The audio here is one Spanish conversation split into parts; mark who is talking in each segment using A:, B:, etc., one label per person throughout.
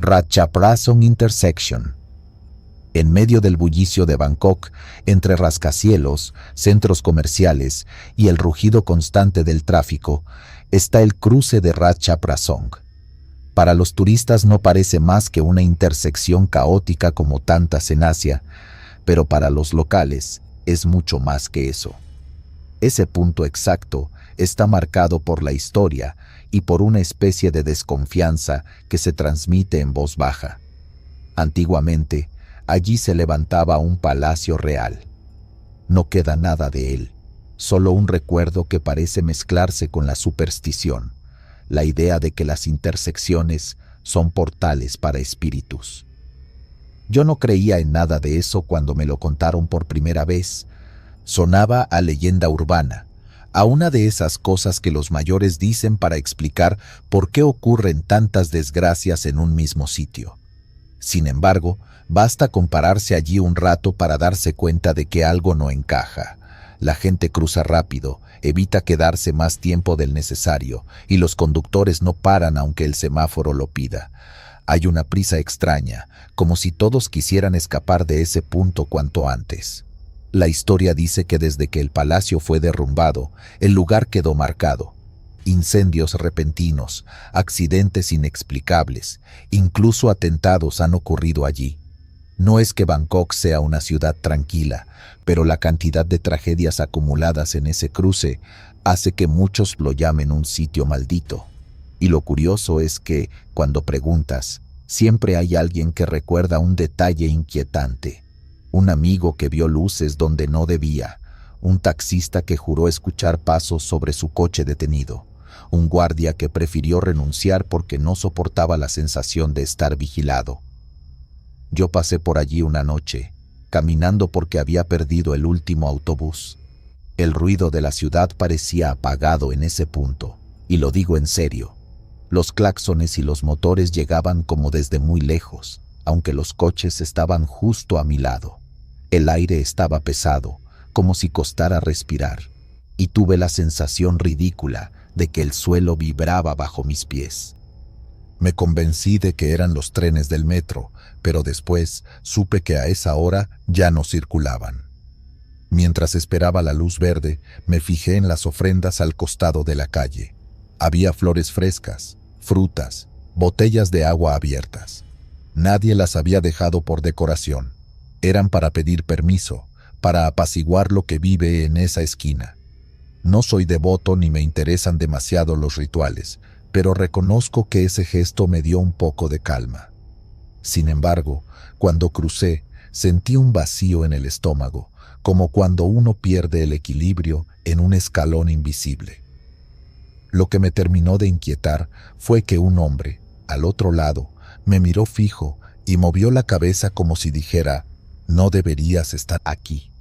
A: Ratchaprasong Intersection. En medio del bullicio de Bangkok, entre rascacielos, centros comerciales y el rugido constante del tráfico, está el cruce de Ratchaprasong. Para los turistas no parece más que una intersección caótica como tantas en Asia, pero para los locales es mucho más que eso. Ese punto exacto está marcado por la historia y por una especie de desconfianza que se transmite en voz baja. Antiguamente, allí se levantaba un palacio real. No queda nada de él, solo un recuerdo que parece mezclarse con la superstición, la idea de que las intersecciones son portales para espíritus. Yo no creía en nada de eso cuando me lo contaron por primera vez. Sonaba a leyenda urbana, a una de esas cosas que los mayores dicen para explicar por qué ocurren tantas desgracias en un mismo sitio. Sin embargo, basta con pararse allí un rato para darse cuenta de que algo no encaja. La gente cruza rápido, evita quedarse más tiempo del necesario, y los conductores no paran aunque el semáforo lo pida. Hay una prisa extraña, como si todos quisieran escapar de ese punto cuanto antes. La historia dice que desde que el palacio fue derrumbado, el lugar quedó marcado. Incendios repentinos, accidentes inexplicables, incluso atentados han ocurrido allí. No es que Bangkok sea una ciudad tranquila, pero la cantidad de tragedias acumuladas en ese cruce hace que muchos lo llamen un sitio maldito. Y lo curioso es que, cuando preguntas, siempre hay alguien que recuerda un detalle inquietante. Un amigo que vio luces donde no debía, un taxista que juró escuchar pasos sobre su coche detenido, un guardia que prefirió renunciar porque no soportaba la sensación de estar vigilado. Yo pasé por allí una noche, caminando porque había perdido el último autobús. El ruido de la ciudad parecía apagado en ese punto, y lo digo en serio. Los claxones y los motores llegaban como desde muy lejos, aunque los coches estaban justo a mi lado. El aire estaba pesado, como si costara respirar, y tuve la sensación ridícula de que el suelo vibraba bajo mis pies. Me convencí de que eran los trenes del metro, pero después supe que a esa hora ya no circulaban. Mientras esperaba la luz verde, me fijé en las ofrendas al costado de la calle. Había flores frescas, frutas, botellas de agua abiertas. Nadie las había dejado por decoración. Eran para pedir permiso, para apaciguar lo que vive en esa esquina. No soy devoto ni me interesan demasiado los rituales, pero reconozco que ese gesto me dio un poco de calma. Sin embargo, cuando crucé, sentí un vacío en el estómago, como cuando uno pierde el equilibrio en un escalón invisible. Lo que me terminó de inquietar fue que un hombre, al otro lado, me miró fijo y movió la cabeza como si dijera, «No deberías estar aquí».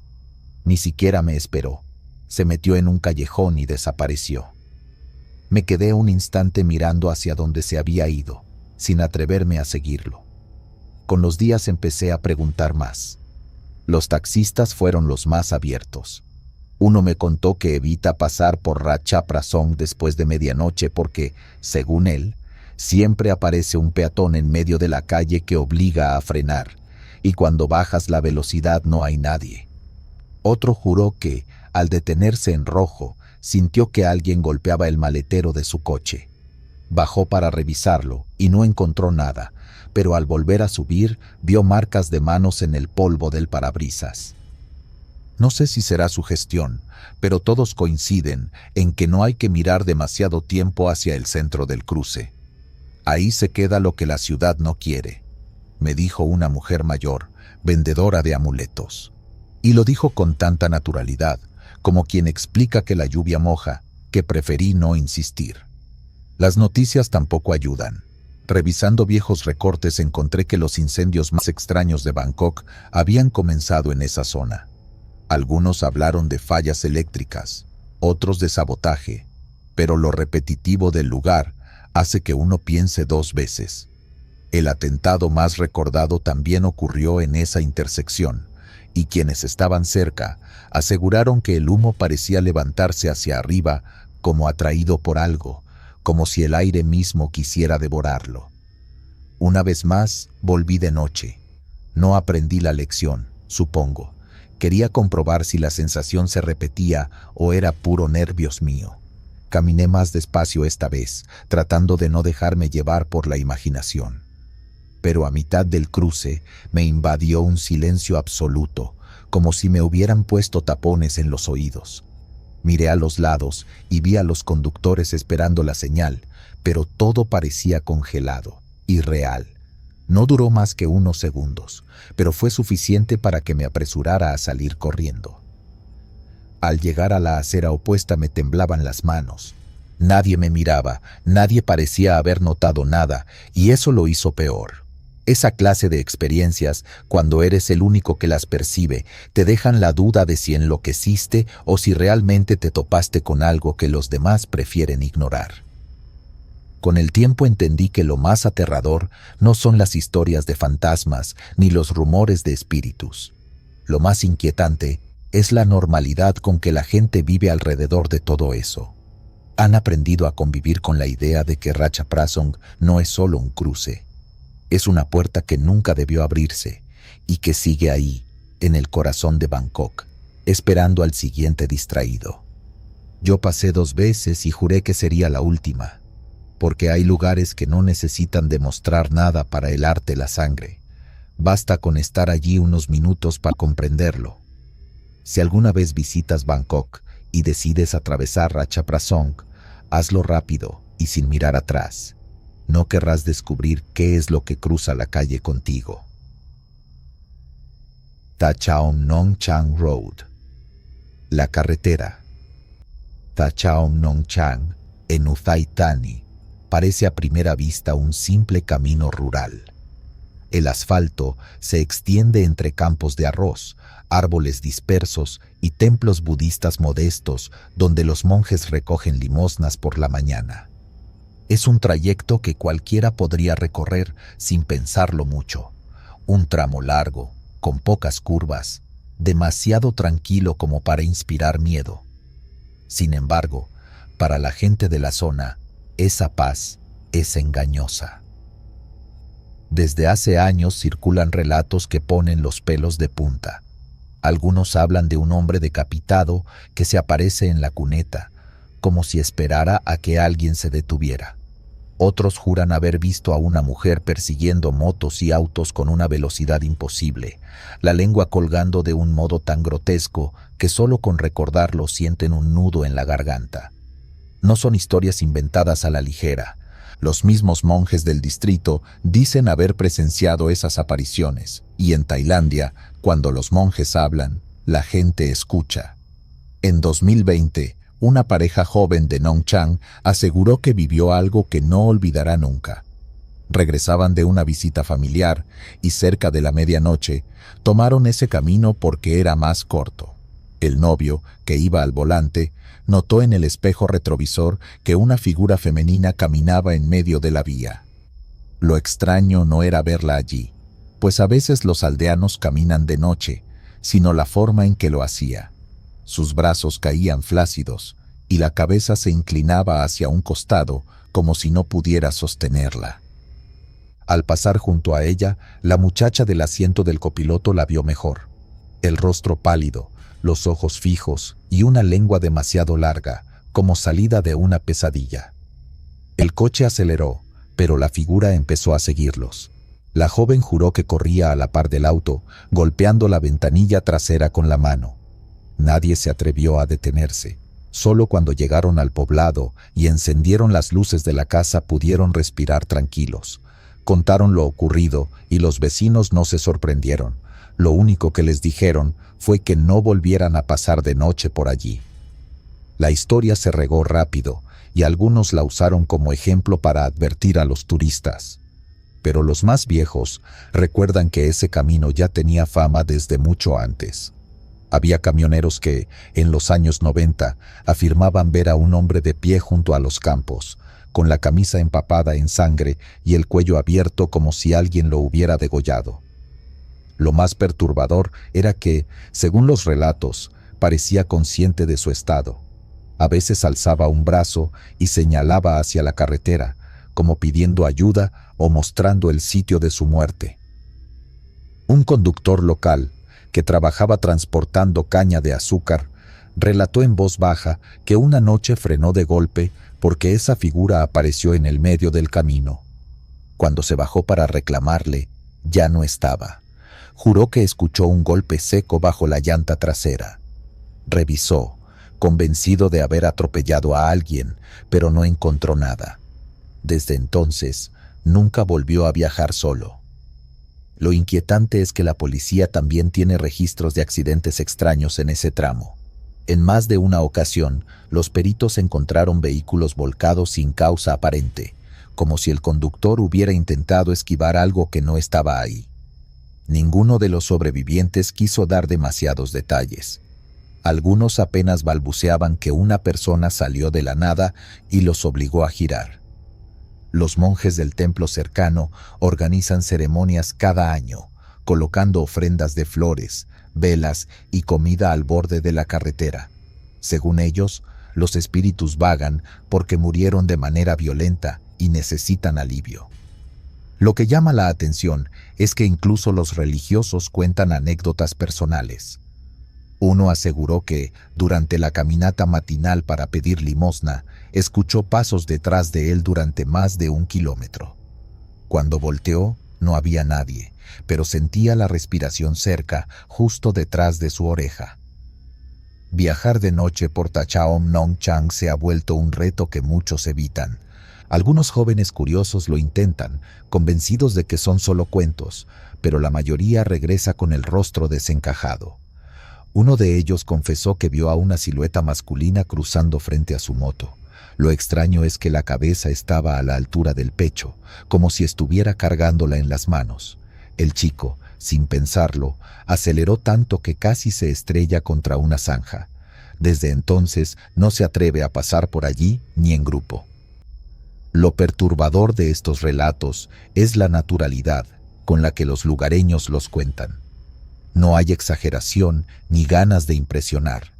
A: Ni siquiera me esperó. Se metió en un callejón y desapareció. Me quedé un instante mirando hacia donde se había ido, sin atreverme a seguirlo. Con los días empecé a preguntar más. Los taxistas fueron los más abiertos. Uno me contó que evita pasar por Ratchaprasong después de medianoche porque, según él, siempre aparece un peatón en medio de la calle que obliga a frenar, y cuando bajas la velocidad no hay nadie. Otro juró que, al detenerse en rojo, sintió que alguien golpeaba el maletero de su coche. Bajó para revisarlo y no encontró nada, pero al volver a subir vio marcas de manos en el polvo del parabrisas. No sé si será su gestión, pero todos coinciden en que no hay que mirar demasiado tiempo hacia el centro del cruce. Ahí se queda lo que la ciudad no quiere, me dijo una mujer mayor, vendedora de amuletos. Y lo dijo con tanta naturalidad, como quien explica que la lluvia moja, que preferí no insistir. Las noticias tampoco ayudan. Revisando viejos recortes encontré que los incendios más extraños de Bangkok habían comenzado en esa zona. Algunos hablaron de fallas eléctricas, otros de sabotaje, pero lo repetitivo del lugar hace que uno piense dos veces. El atentado más recordado también ocurrió en esa intersección, y quienes estaban cerca aseguraron que el humo parecía levantarse hacia arriba como atraído por algo, como si el aire mismo quisiera devorarlo. Una vez más, volví de noche. No aprendí la lección, supongo. Quería comprobar si la sensación se repetía o era puro nervios mío. Caminé más despacio esta vez, tratando de no dejarme llevar por la imaginación. Pero a mitad del cruce me invadió un silencio absoluto, como si me hubieran puesto tapones en los oídos. Miré a los lados y vi a los conductores esperando la señal, pero todo parecía congelado, irreal. No duró más que unos segundos, pero fue suficiente para que me apresurara a salir corriendo. Al llegar a la acera opuesta me temblaban las manos. Nadie me miraba, nadie parecía haber notado nada, y eso lo hizo peor. Esa clase de experiencias, cuando eres el único que las percibe, te dejan la duda de si enloqueciste o si realmente te topaste con algo que los demás prefieren ignorar. Con el tiempo entendí que lo más aterrador no son las historias de fantasmas ni los rumores de espíritus. Lo más inquietante es la normalidad con que la gente vive alrededor de todo eso. Han aprendido a convivir con la idea de que Ratchaprasong no es solo un cruce. Es una puerta que nunca debió abrirse y que sigue ahí, en el corazón de Bangkok, esperando al siguiente distraído. Yo pasé 2 veces y juré que sería la última, porque hay lugares que no necesitan demostrar nada para helarte la sangre. Basta con estar allí unos minutos para comprenderlo. Si alguna vez visitas Bangkok y decides atravesar Ratchaprasong, hazlo rápido y sin mirar atrás. No querrás descubrir qué es lo que cruza la calle contigo. Ta Chaom Nong Chang Road. La carretera. Ta Chaom Nong Chang, en Uthai Thani, parece a primera vista un simple camino rural. El asfalto se extiende entre campos de arroz, árboles dispersos y templos budistas modestos donde los monjes recogen limosnas por la mañana. Es un trayecto que cualquiera podría recorrer sin pensarlo mucho. Un tramo largo, con pocas curvas, demasiado tranquilo como para inspirar miedo. Sin embargo, para la gente de la zona, esa paz es engañosa. Desde hace años circulan relatos que ponen los pelos de punta. Algunos hablan de un hombre decapitado que se aparece en la cuneta, como si esperara a que alguien se detuviera. Otros juran haber visto a una mujer persiguiendo motos y autos con una velocidad imposible, la lengua colgando de un modo tan grotesco que solo con recordarlo sienten un nudo en la garganta. No son historias inventadas a la ligera. Los mismos monjes del distrito dicen haber presenciado esas apariciones, y en Tailandia, cuando los monjes hablan, la gente escucha. En 2020, una pareja joven de Nong Chang aseguró que vivió algo que no olvidará nunca. Regresaban de una visita familiar y cerca de la medianoche tomaron ese camino porque era más corto. El novio, que iba al volante, notó en el espejo retrovisor que una figura femenina caminaba en medio de la vía. Lo extraño no era verla allí, pues a veces los aldeanos caminan de noche, sino la forma en que lo hacía. Sus brazos caían flácidos y la cabeza se inclinaba hacia un costado como si no pudiera sostenerla. Al pasar junto a ella, la muchacha del asiento del copiloto la vio mejor. El rostro pálido, los ojos fijos y una lengua demasiado larga, como salida de una pesadilla. El coche aceleró, pero la figura empezó a seguirlos. La joven juró que corría a la par del auto, golpeando la ventanilla trasera con la mano. Nadie se atrevió a detenerse. Solo cuando llegaron al poblado y encendieron las luces de la casa pudieron respirar tranquilos. Contaron lo ocurrido y los vecinos no se sorprendieron. Lo único que les dijeron fue que no volvieran a pasar de noche por allí. La historia se regó rápido y algunos la usaron como ejemplo para advertir a los turistas. Pero los más viejos recuerdan que ese camino ya tenía fama desde mucho antes. Había camioneros que, en los años 90, afirmaban ver a un hombre de pie junto a los campos, con la camisa empapada en sangre y el cuello abierto como si alguien lo hubiera degollado. Lo más perturbador era que, según los relatos, parecía consciente de su estado. A veces alzaba un brazo y señalaba hacia la carretera, como pidiendo ayuda o mostrando el sitio de su muerte. Un conductor local, que trabajaba transportando caña de azúcar, relató en voz baja que una noche frenó de golpe porque esa figura apareció en el medio del camino. Cuando se bajó para reclamarle, ya no estaba. Juró que escuchó un golpe seco bajo la llanta trasera. Revisó, convencido de haber atropellado a alguien, pero no encontró nada. Desde entonces, nunca volvió a viajar solo. Lo inquietante es que la policía también tiene registros de accidentes extraños en ese tramo. En más de una ocasión, los peritos encontraron vehículos volcados sin causa aparente, como si el conductor hubiera intentado esquivar algo que no estaba ahí. Ninguno de los sobrevivientes quiso dar demasiados detalles. Algunos apenas balbuceaban que una persona salió de la nada y los obligó a girar. Los monjes del templo cercano organizan ceremonias cada año, colocando ofrendas de flores, velas y comida al borde de la carretera. Según ellos, los espíritus vagan porque murieron de manera violenta y necesitan alivio. Lo que llama la atención es que incluso los religiosos cuentan anécdotas personales. Uno aseguró que, durante la caminata matinal para pedir limosna, escuchó pasos detrás de él durante más de 1 kilómetro. Cuando volteó, no había nadie, pero sentía la respiración cerca, justo detrás de su oreja. Viajar de noche por Tachaom Nong Chang se ha vuelto un reto que muchos evitan. Algunos jóvenes curiosos lo intentan, convencidos de que son solo cuentos, pero la mayoría regresa con el rostro desencajado. Uno de ellos confesó que vio a una silueta masculina cruzando frente a su moto. Lo extraño es que la cabeza estaba a la altura del pecho, como si estuviera cargándola en las manos. El chico, sin pensarlo, aceleró tanto que casi se estrella contra una zanja. Desde entonces no se atreve a pasar por allí ni en grupo. Lo perturbador de estos relatos es la naturalidad con la que los lugareños los cuentan. No hay exageración ni ganas de impresionar.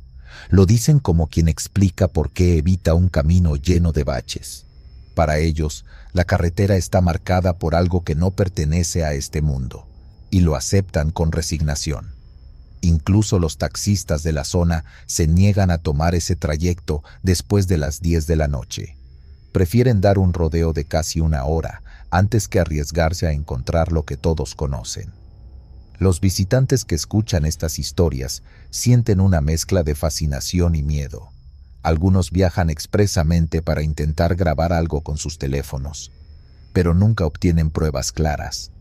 A: Lo dicen como quien explica por qué evita un camino lleno de baches. Para ellos, la carretera está marcada por algo que no pertenece a este mundo, y lo aceptan con resignación. Incluso los taxistas de la zona se niegan a tomar ese trayecto después de las 10 de la noche. Prefieren dar un rodeo de casi 1 hora antes que arriesgarse a encontrar lo que todos conocen. Los visitantes que escuchan estas historias sienten una mezcla de fascinación y miedo. Algunos viajan expresamente para intentar grabar algo con sus teléfonos, pero nunca obtienen pruebas claras.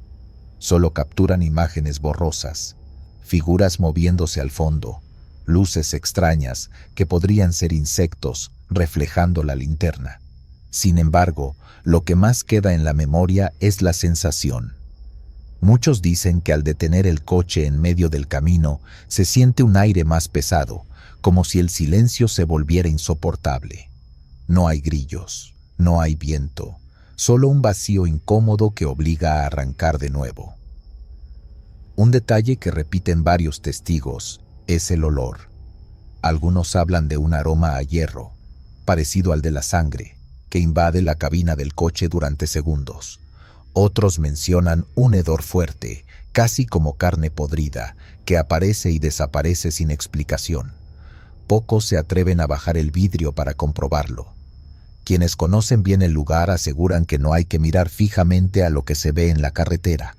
A: Solo capturan imágenes borrosas, figuras moviéndose al fondo, luces extrañas que podrían ser insectos reflejando la linterna. Sin embargo, lo que más queda en la memoria es la sensación. Muchos dicen que al detener el coche en medio del camino se siente un aire más pesado, como si el silencio se volviera insoportable. No hay grillos, no hay viento, solo un vacío incómodo que obliga a arrancar de nuevo. Un detalle que repiten varios testigos es el olor. Algunos hablan de un aroma a hierro, parecido al de la sangre, que invade la cabina del coche durante segundos. Otros mencionan un hedor fuerte, casi como carne podrida, que aparece y desaparece sin explicación. Pocos se atreven a bajar el vidrio para comprobarlo. Quienes conocen bien el lugar aseguran que no hay que mirar fijamente a lo que se ve en la carretera.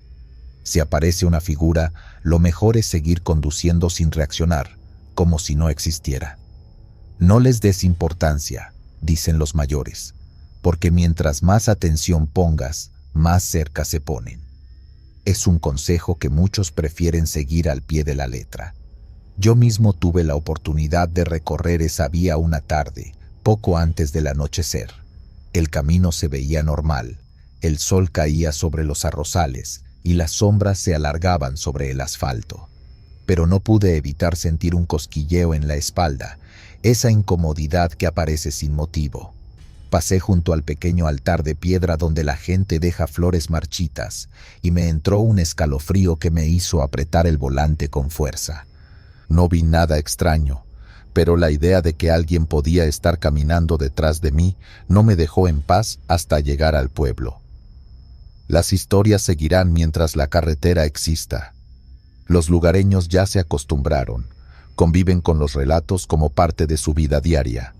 A: Si aparece una figura, lo mejor es seguir conduciendo sin reaccionar, como si no existiera. No les des importancia, dicen los mayores, porque mientras más atención pongas, más cerca se ponen. Es un consejo que muchos prefieren seguir al pie de la letra. Yo mismo tuve la oportunidad de recorrer esa vía una tarde, poco antes del anochecer. El camino se veía normal, el sol caía sobre los arrozales y las sombras se alargaban sobre el asfalto. Pero no pude evitar sentir un cosquilleo en la espalda, esa incomodidad que aparece sin motivo. Pasé junto al pequeño altar de piedra donde la gente deja flores marchitas y me entró un escalofrío que me hizo apretar el volante con fuerza. No vi nada extraño, pero la idea de que alguien podía estar caminando detrás de mí no me dejó en paz hasta llegar al pueblo. Las historias seguirán mientras la carretera exista. Los lugareños ya se acostumbraron, conviven con los relatos como parte de su vida diaria.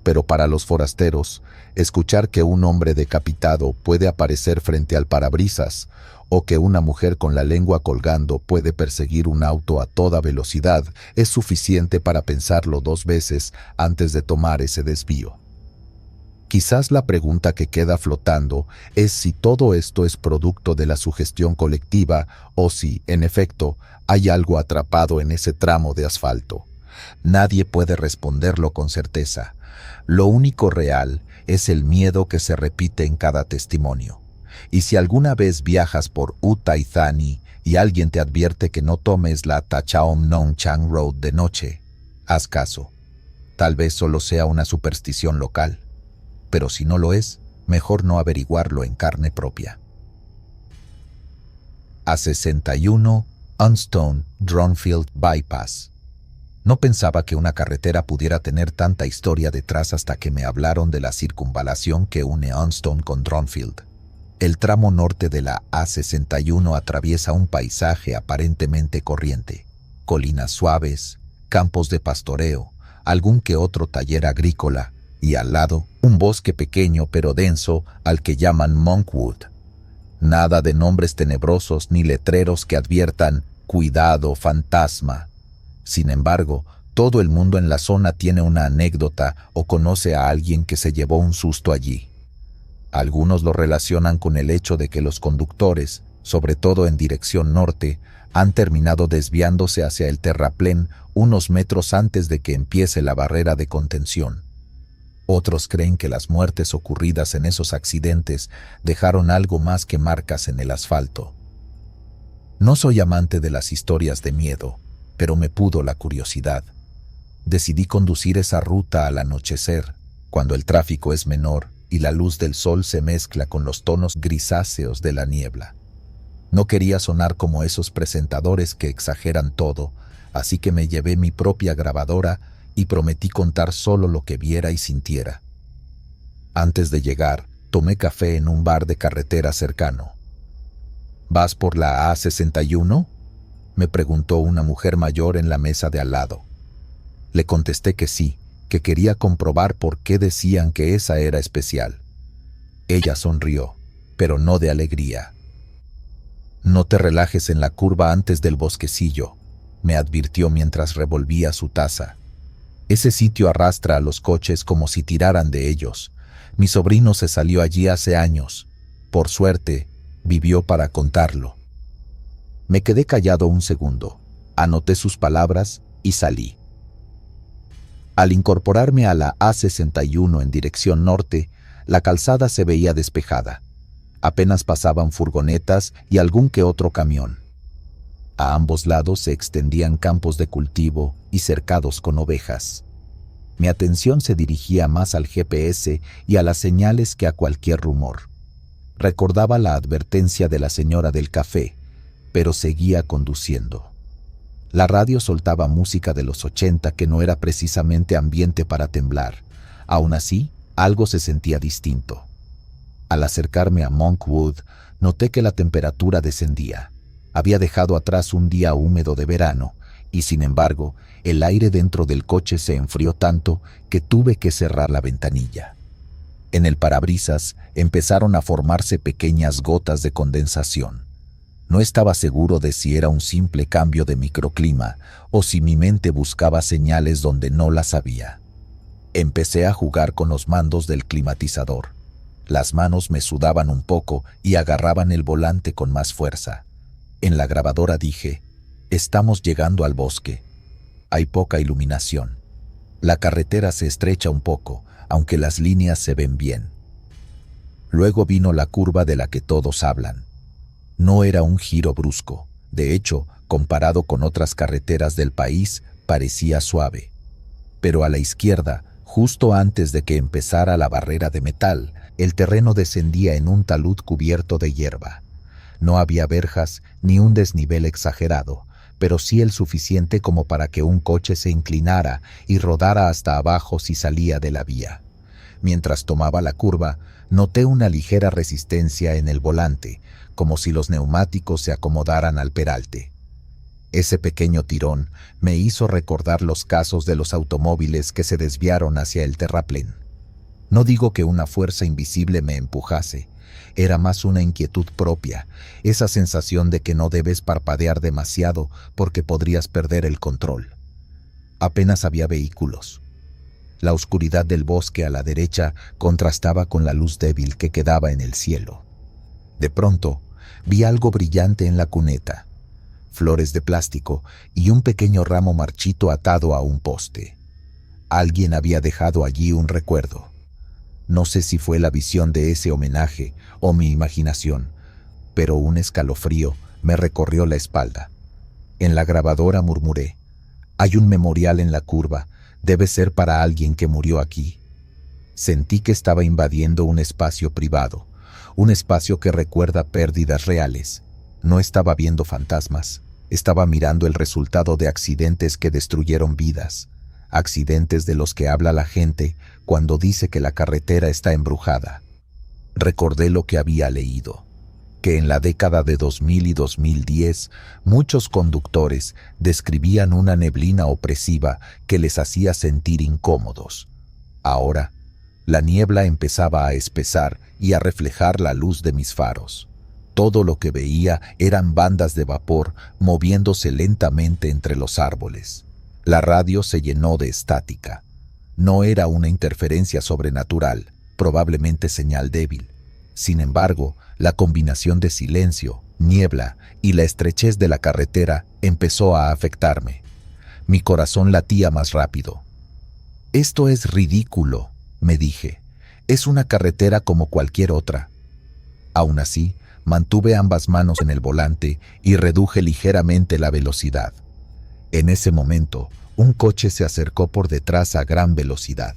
A: Pero para los forasteros, escuchar que un hombre decapitado puede aparecer frente al parabrisas o que una mujer con la lengua colgando puede perseguir un auto a toda velocidad es suficiente para pensarlo 2 veces antes de tomar ese desvío. Quizás la pregunta que queda flotando es si todo esto es producto de la sugestión colectiva o si, en efecto, hay algo atrapado en ese tramo de asfalto. Nadie puede responderlo con certeza. Lo único real es el miedo que se repite en cada testimonio. Y si alguna vez viajas por Utai Thani y alguien te advierte que no tomes la Tachaom Nong Chang Road de noche, haz caso. Tal vez solo sea una superstición local. Pero si no lo es, mejor no averiguarlo en carne propia. A61 Unstone Dronfield Bypass. No pensaba que una carretera pudiera tener tanta historia detrás hasta que me hablaron de la circunvalación que une Unstone con Dronfield. El tramo norte de la A61 atraviesa un paisaje aparentemente corriente, colinas suaves, campos de pastoreo, algún que otro taller agrícola, y al lado, un bosque pequeño pero denso al que llaman Monkwood. Nada de nombres tenebrosos ni letreros que adviertan «Cuidado, fantasma». Sin embargo, todo el mundo en la zona tiene una anécdota o conoce a alguien que se llevó un susto allí. Algunos lo relacionan con el hecho de que los conductores, sobre todo en dirección norte, han terminado desviándose hacia el terraplén unos metros antes de que empiece la barrera de contención. Otros creen que las muertes ocurridas en esos accidentes dejaron algo más que marcas en el asfalto. No soy amante de las historias de miedo, pero me pudo la curiosidad. Decidí conducir esa ruta al anochecer, cuando el tráfico es menor y la luz del sol se mezcla con los tonos grisáceos de la niebla. No quería sonar como esos presentadores que exageran todo, así que me llevé mi propia grabadora y prometí contar solo lo que viera y sintiera. Antes de llegar, tomé café en un bar de carretera cercano. ¿Vas por la A61? Me preguntó una mujer mayor en la mesa de al lado. Le contesté que sí, que quería comprobar por qué decían que esa era especial. Ella sonrió, pero no de alegría. «No te relajes en la curva antes del bosquecillo», me advirtió mientras revolvía su taza. «Ese sitio arrastra a los coches como si tiraran de ellos. Mi sobrino se salió allí hace años. Por suerte, vivió para contarlo». Me quedé callado un segundo, anoté sus palabras y salí. Al incorporarme a la A61 en dirección norte, la calzada se veía despejada. Apenas pasaban furgonetas y algún que otro camión. A ambos lados se extendían campos de cultivo y cercados con ovejas. Mi atención se dirigía más al GPS y a las señales que a cualquier rumor. Recordaba la advertencia de la señora del café, pero seguía conduciendo. La radio soltaba música de los 80 que no era precisamente ambiente para temblar. Aún así, algo se sentía distinto. Al acercarme a Monkwood, noté que la temperatura descendía. Había dejado atrás un día húmedo de verano, y sin embargo, el aire dentro del coche se enfrió tanto que tuve que cerrar la ventanilla. En el parabrisas empezaron a formarse pequeñas gotas de condensación. No estaba seguro de si era un simple cambio de microclima o si mi mente buscaba señales donde no las había. Empecé a jugar con los mandos del climatizador. Las manos me sudaban un poco y agarraban el volante con más fuerza. En la grabadora dije: «Estamos llegando al bosque. Hay poca iluminación. La carretera se estrecha un poco, aunque las líneas se ven bien». Luego vino la curva de la que todos hablan. No era un giro brusco. De hecho, comparado con otras carreteras del país, parecía suave. Pero a la izquierda, justo antes de que empezara la barrera de metal, el terreno descendía en un talud cubierto de hierba. No había verjas ni un desnivel exagerado, pero sí el suficiente como para que un coche se inclinara y rodara hasta abajo si salía de la vía. Mientras tomaba la curva, noté una ligera resistencia en el volante, como si los neumáticos se acomodaran al peralte. Ese pequeño tirón me hizo recordar los casos de los automóviles que se desviaron hacia el terraplén. No digo que una fuerza invisible me empujase, era más una inquietud propia, esa sensación de que no debes parpadear demasiado porque podrías perder el control. Apenas había vehículos. La oscuridad del bosque a la derecha contrastaba con la luz débil que quedaba en el cielo. De pronto, vi algo brillante en la cuneta, flores de plástico y un pequeño ramo marchito atado a un poste. Alguien había dejado allí un recuerdo. No sé si fue la visión de ese homenaje o mi imaginación, pero un escalofrío me recorrió la espalda. En la grabadora murmuré: «Hay un memorial en la curva, debe ser para alguien que murió aquí». Sentí que estaba invadiendo un espacio privado, un espacio que recuerda pérdidas reales. No estaba viendo fantasmas, estaba mirando el resultado de accidentes que destruyeron vidas. Accidentes de los que habla la gente cuando dice que la carretera está embrujada. Recordé lo que había leído, que en la década de 2000 y 2010 muchos conductores describían una neblina opresiva que les hacía sentir incómodos. Ahora, la niebla empezaba a espesar y a reflejar la luz de mis faros. Todo lo que veía eran bandas de vapor moviéndose lentamente entre los árboles. La radio se llenó de estática. No era una interferencia sobrenatural, probablemente señal débil. Sin embargo, la combinación de silencio, niebla y la estrechez de la carretera empezó a afectarme. Mi corazón latía más rápido. «Esto es ridículo», me dije. «Es una carretera como cualquier otra». Aún así, mantuve ambas manos en el volante y reduje ligeramente la velocidad. En ese momento, un coche se acercó por detrás a gran velocidad.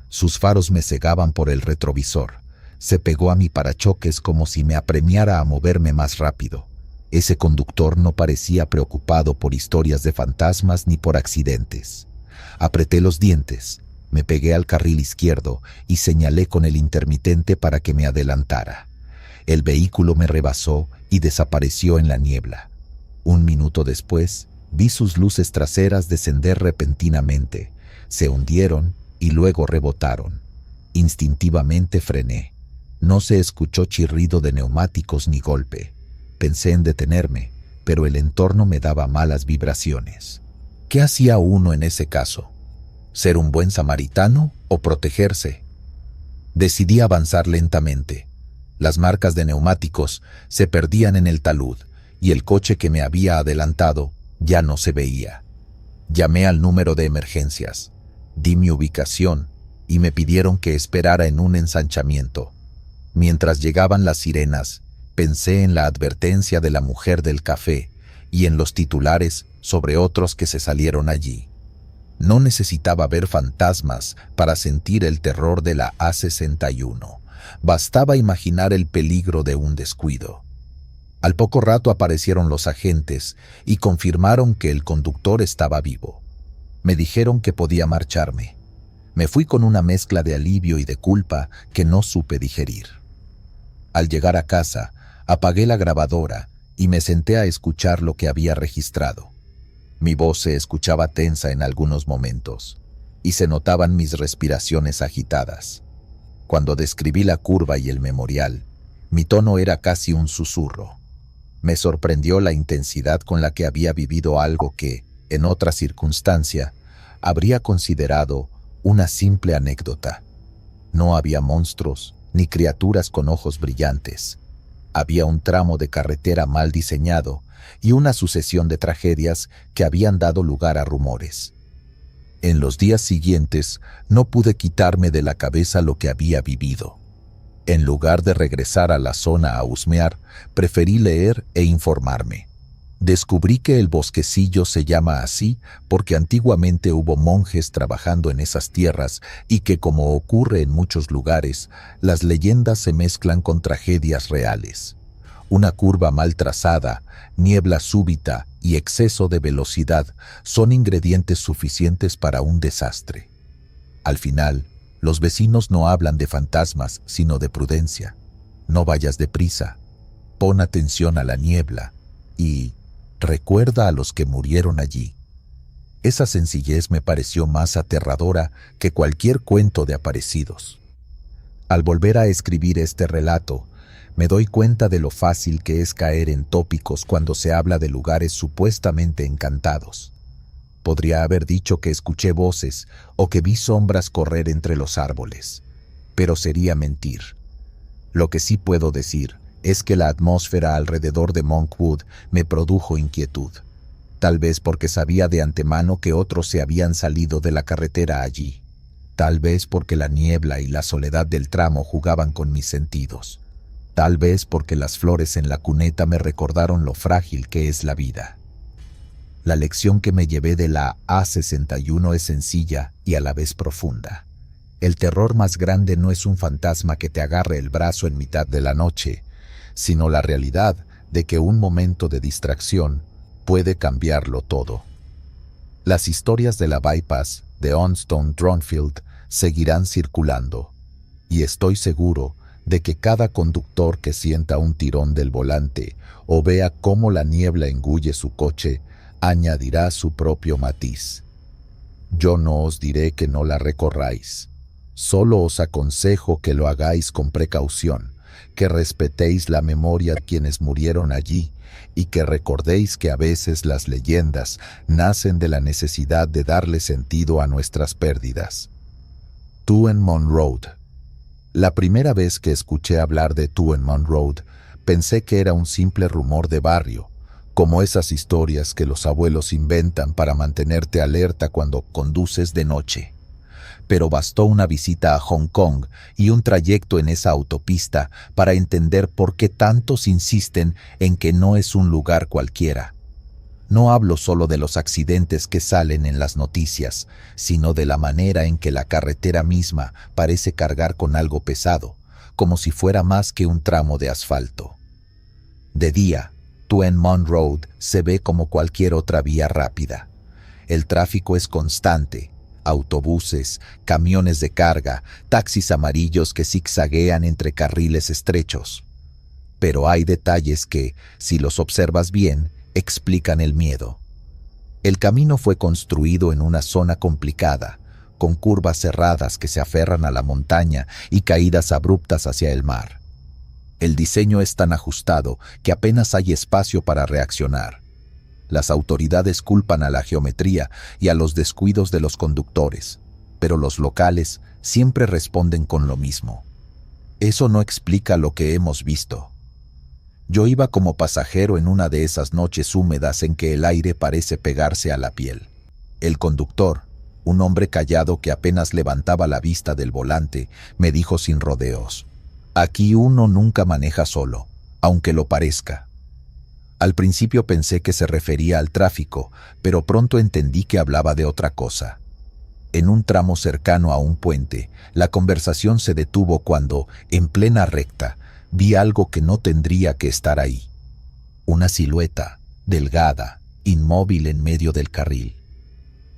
A: Sus faros me cegaban por el retrovisor. Se pegó a mi parachoques como si me apremiara a moverme más rápido. Ese conductor no parecía preocupado por historias de fantasmas ni por accidentes. Apreté los dientes, me pegué al carril izquierdo y señalé con el intermitente para que me adelantara. El vehículo me rebasó y desapareció en la niebla. Un minuto después, vi sus luces traseras descender repentinamente, se hundieron y luego rebotaron. Instintivamente frené. No se escuchó chirrido de neumáticos ni golpe. Pensé en detenerme, pero el entorno me daba malas vibraciones. ¿Qué hacía uno en ese caso? ¿Ser un buen samaritano o protegerse? Decidí avanzar lentamente. Las marcas de neumáticos se perdían en el talud y el coche que me había adelantado ya no se veía. Llamé al número de emergencias, di mi ubicación y me pidieron que esperara en un ensanchamiento. Mientras llegaban las sirenas, pensé en la advertencia de la mujer del café y en los titulares sobre otros que se salieron allí. No necesitaba ver fantasmas para sentir el terror de la A61. Bastaba imaginar el peligro de un descuido. Al poco rato aparecieron los agentes y confirmaron que el conductor estaba vivo. Me dijeron que podía marcharme. Me fui con una mezcla de alivio y de culpa que no supe digerir. Al llegar a casa, apagué la grabadora y me senté a escuchar lo que había registrado. Mi voz se escuchaba tensa en algunos momentos y se notaban mis respiraciones agitadas. Cuando describí la curva y el memorial, mi tono era casi un susurro. Me sorprendió la intensidad con la que había vivido algo que, en otra circunstancia, habría considerado una simple anécdota. No había monstruos ni criaturas con ojos brillantes. Había un tramo de carretera mal diseñado y una sucesión de tragedias que habían dado lugar a rumores. En los días siguientes no pude quitarme de la cabeza lo que había vivido. En lugar de regresar a la zona a husmear, preferí leer e informarme. Descubrí que el bosquecillo se llama así porque antiguamente hubo monjes trabajando en esas tierras y que, como ocurre en muchos lugares, las leyendas se mezclan con tragedias reales. Una curva mal trazada, niebla súbita y exceso de velocidad son ingredientes suficientes para un desastre. Al final, los vecinos no hablan de fantasmas, sino de prudencia. No vayas deprisa, pon atención a la niebla y recuerda a los que murieron allí. Esa sencillez me pareció más aterradora que cualquier cuento de aparecidos. Al volver a escribir este relato, me doy cuenta de lo fácil que es caer en tópicos cuando se habla de lugares supuestamente encantados. Podría haber dicho que escuché voces o que vi sombras correr entre los árboles, pero sería mentir. Lo que sí puedo decir es que la atmósfera alrededor de Monkwood me produjo inquietud, tal vez porque sabía de antemano que otros se habían salido de la carretera allí, tal vez porque la niebla y la soledad del tramo jugaban con mis sentidos, tal vez porque las flores en la cuneta me recordaron lo frágil que es la vida. La lección que me llevé de la A61 es sencilla y a la vez profunda. El terror más grande no es un fantasma que te agarre el brazo en mitad de la noche, sino la realidad de que un momento de distracción puede cambiarlo todo. Las historias de la Bypass de Onstone Dronfield seguirán circulando, y estoy seguro de que cada conductor que sienta un tirón del volante o vea cómo la niebla engulle su coche, añadirá su propio matiz. Yo no os diré que no la recorráis. Solo os aconsejo que lo hagáis con precaución, que respetéis la memoria de quienes murieron allí y que recordéis que a veces las leyendas nacen de la necesidad de darle sentido a nuestras pérdidas. Tuenmouth Road. La primera vez que escuché hablar de Tuenmouth Road, pensé que era un simple rumor de barrio, como esas historias que los abuelos inventan para mantenerte alerta cuando conduces de noche. Pero bastó una visita a Hong Kong y un trayecto en esa autopista para entender por qué tantos insisten en que no es un lugar cualquiera. No hablo solo de los accidentes que salen en las noticias, sino de la manera en que la carretera misma parece cargar con algo pesado, como si fuera más que un tramo de asfalto. De día, Tuenmouth Road se ve como cualquier otra vía rápida. El tráfico es constante, autobuses, camiones de carga, taxis amarillos que zigzaguean entre carriles estrechos. Pero hay detalles que, si los observas bien, explican el miedo. El camino fue construido en una zona complicada, con curvas cerradas que se aferran a la montaña y caídas abruptas hacia el mar. El diseño es tan ajustado que apenas hay espacio para reaccionar. Las autoridades culpan a la geometría y a los descuidos de los conductores, pero los locales siempre responden con lo mismo. Eso no explica lo que hemos visto. Yo iba como pasajero en una de esas noches húmedas en que el aire parece pegarse a la piel. El conductor, un hombre callado que apenas levantaba la vista del volante, me dijo sin rodeos: «Aquí uno nunca maneja solo, aunque lo parezca». Al principio pensé que se refería al tráfico, pero pronto entendí que hablaba de otra cosa. En un tramo cercano a un puente, la conversación se detuvo cuando, en plena recta, vi algo que no tendría que estar ahí. Una silueta, delgada, inmóvil en medio del carril.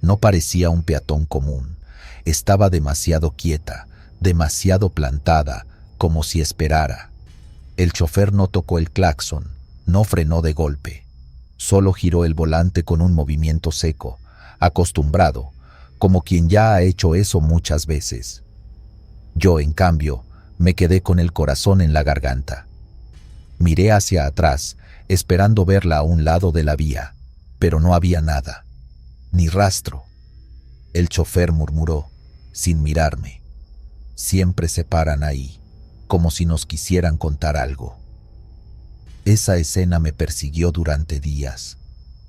A: No parecía un peatón común. Estaba demasiado quieta, demasiado plantada, como si esperara. El chofer no tocó el claxon, no frenó de golpe. Solo giró el volante con un movimiento seco, acostumbrado, como quien ya ha hecho eso muchas veces. Yo, en cambio, me quedé con el corazón en la garganta. Miré hacia atrás, esperando verla a un lado de la vía, pero no había nada, ni rastro. El chofer murmuró, sin mirarme: «Siempre se paran ahí, como si nos quisieran contar algo». Esa escena me persiguió durante días.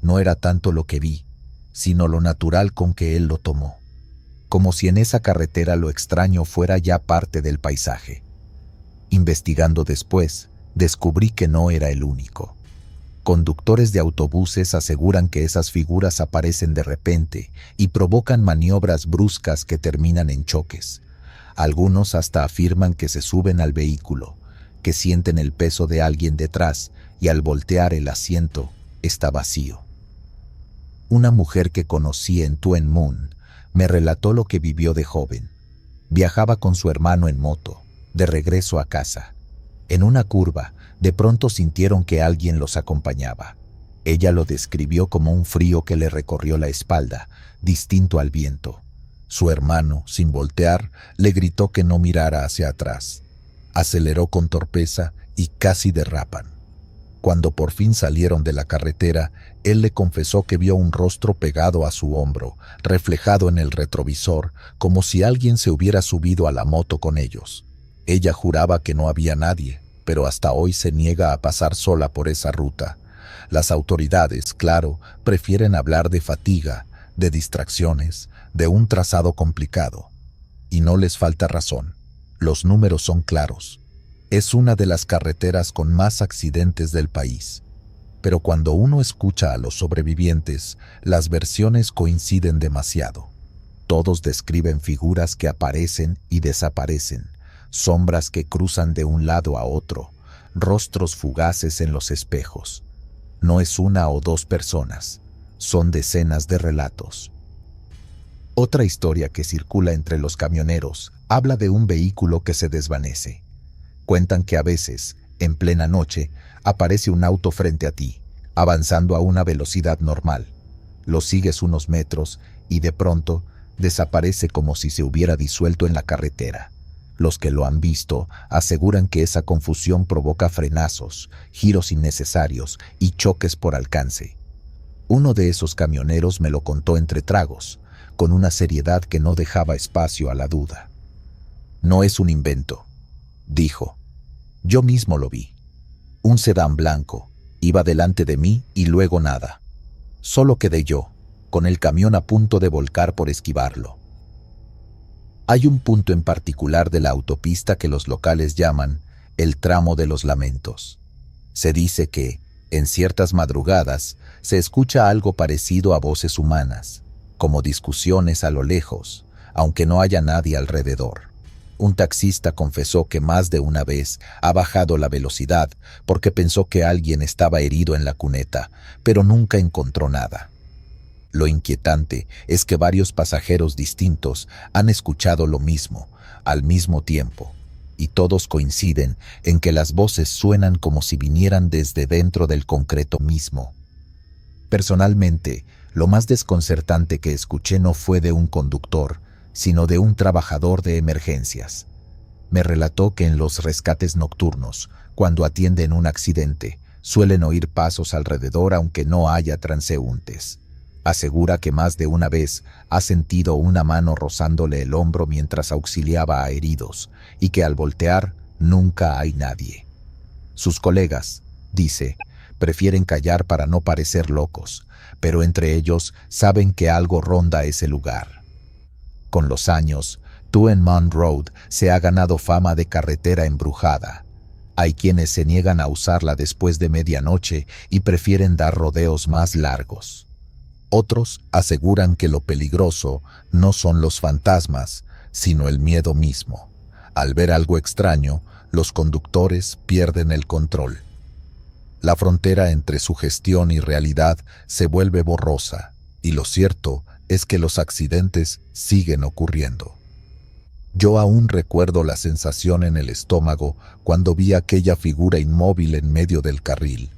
A: No era tanto lo que vi, sino lo natural con que él lo tomó. Como si en esa carretera lo extraño fuera ya parte del paisaje. Investigando después, descubrí que no era el único. Conductores de autobuses aseguran que esas figuras aparecen de repente y provocan maniobras bruscas que terminan en choques. Algunos hasta afirman que se suben al vehículo, que sienten el peso de alguien detrás y al voltear el asiento está vacío. Una mujer que conocí en Tuen Mun me relató lo que vivió de joven. Viajaba con su hermano en moto, de regreso a casa. En una curva, de pronto sintieron que alguien los acompañaba. Ella lo describió como un frío que le recorrió la espalda, distinto al viento. Su hermano, sin voltear, le gritó que no mirara hacia atrás. Aceleró con torpeza y casi derrapan. Cuando por fin salieron de la carretera, él le confesó que vio un rostro pegado a su hombro, reflejado en el retrovisor, como si alguien se hubiera subido a la moto con ellos. Ella juraba que no había nadie, pero hasta hoy se niega a pasar sola por esa ruta. Las autoridades, claro, prefieren hablar de fatiga, de distracciones, de un trazado complicado. Y no les falta razón. Los números son claros. Es una de las carreteras con más accidentes del país. Pero cuando uno escucha a los sobrevivientes, las versiones coinciden demasiado. Todos describen figuras que aparecen y desaparecen, sombras que cruzan de un lado a otro, rostros fugaces en los espejos. No es una o dos personas, son decenas de relatos. Otra historia que circula entre los camioneros habla de un vehículo que se desvanece. Cuentan que a veces, en plena noche, aparece un auto frente a ti, avanzando a una velocidad normal. Lo sigues unos metros y de pronto desaparece como si se hubiera disuelto en la carretera. Los que lo han visto aseguran que esa confusión provoca frenazos, giros innecesarios y choques por alcance. Uno de esos camioneros me lo contó entre tragos, con una seriedad que no dejaba espacio a la duda. No es un invento, dijo. Yo mismo lo vi. Un sedán blanco, iba delante de mí y luego nada. Solo quedé yo, con el camión a punto de volcar por esquivarlo. Hay un punto en particular de la autopista que los locales llaman el tramo de los lamentos. Se dice que, en ciertas madrugadas, se escucha algo parecido a voces humanas, como discusiones a lo lejos, aunque no haya nadie alrededor. Un taxista confesó que más de una vez ha bajado la velocidad porque pensó que alguien estaba herido en la cuneta, pero nunca encontró nada. Lo inquietante es que varios pasajeros distintos han escuchado lo mismo, al mismo tiempo, y todos coinciden en que las voces suenan como si vinieran desde dentro del concreto mismo. Personalmente, lo más desconcertante que escuché no fue de un conductor, sino de un trabajador de emergencias. Me relató que en los rescates nocturnos, cuando atienden un accidente, suelen oír pasos alrededor aunque no haya transeúntes. Asegura que más de una vez ha sentido una mano rozándole el hombro mientras auxiliaba a heridos y que al voltear nunca hay nadie. Sus colegas, dice, prefieren callar para no parecer locos, pero entre ellos saben que algo ronda ese lugar. Con los años, Tuen Mun Road se ha ganado fama de carretera embrujada. Hay quienes se niegan a usarla después de medianoche y prefieren dar rodeos más largos. Otros aseguran que lo peligroso no son los fantasmas, sino el miedo mismo. Al ver algo extraño, los conductores pierden el control. La frontera entre sugestión y realidad se vuelve borrosa, y lo cierto es que los accidentes siguen ocurriendo. Yo aún recuerdo la sensación en el estómago cuando vi aquella figura inmóvil en medio del carril.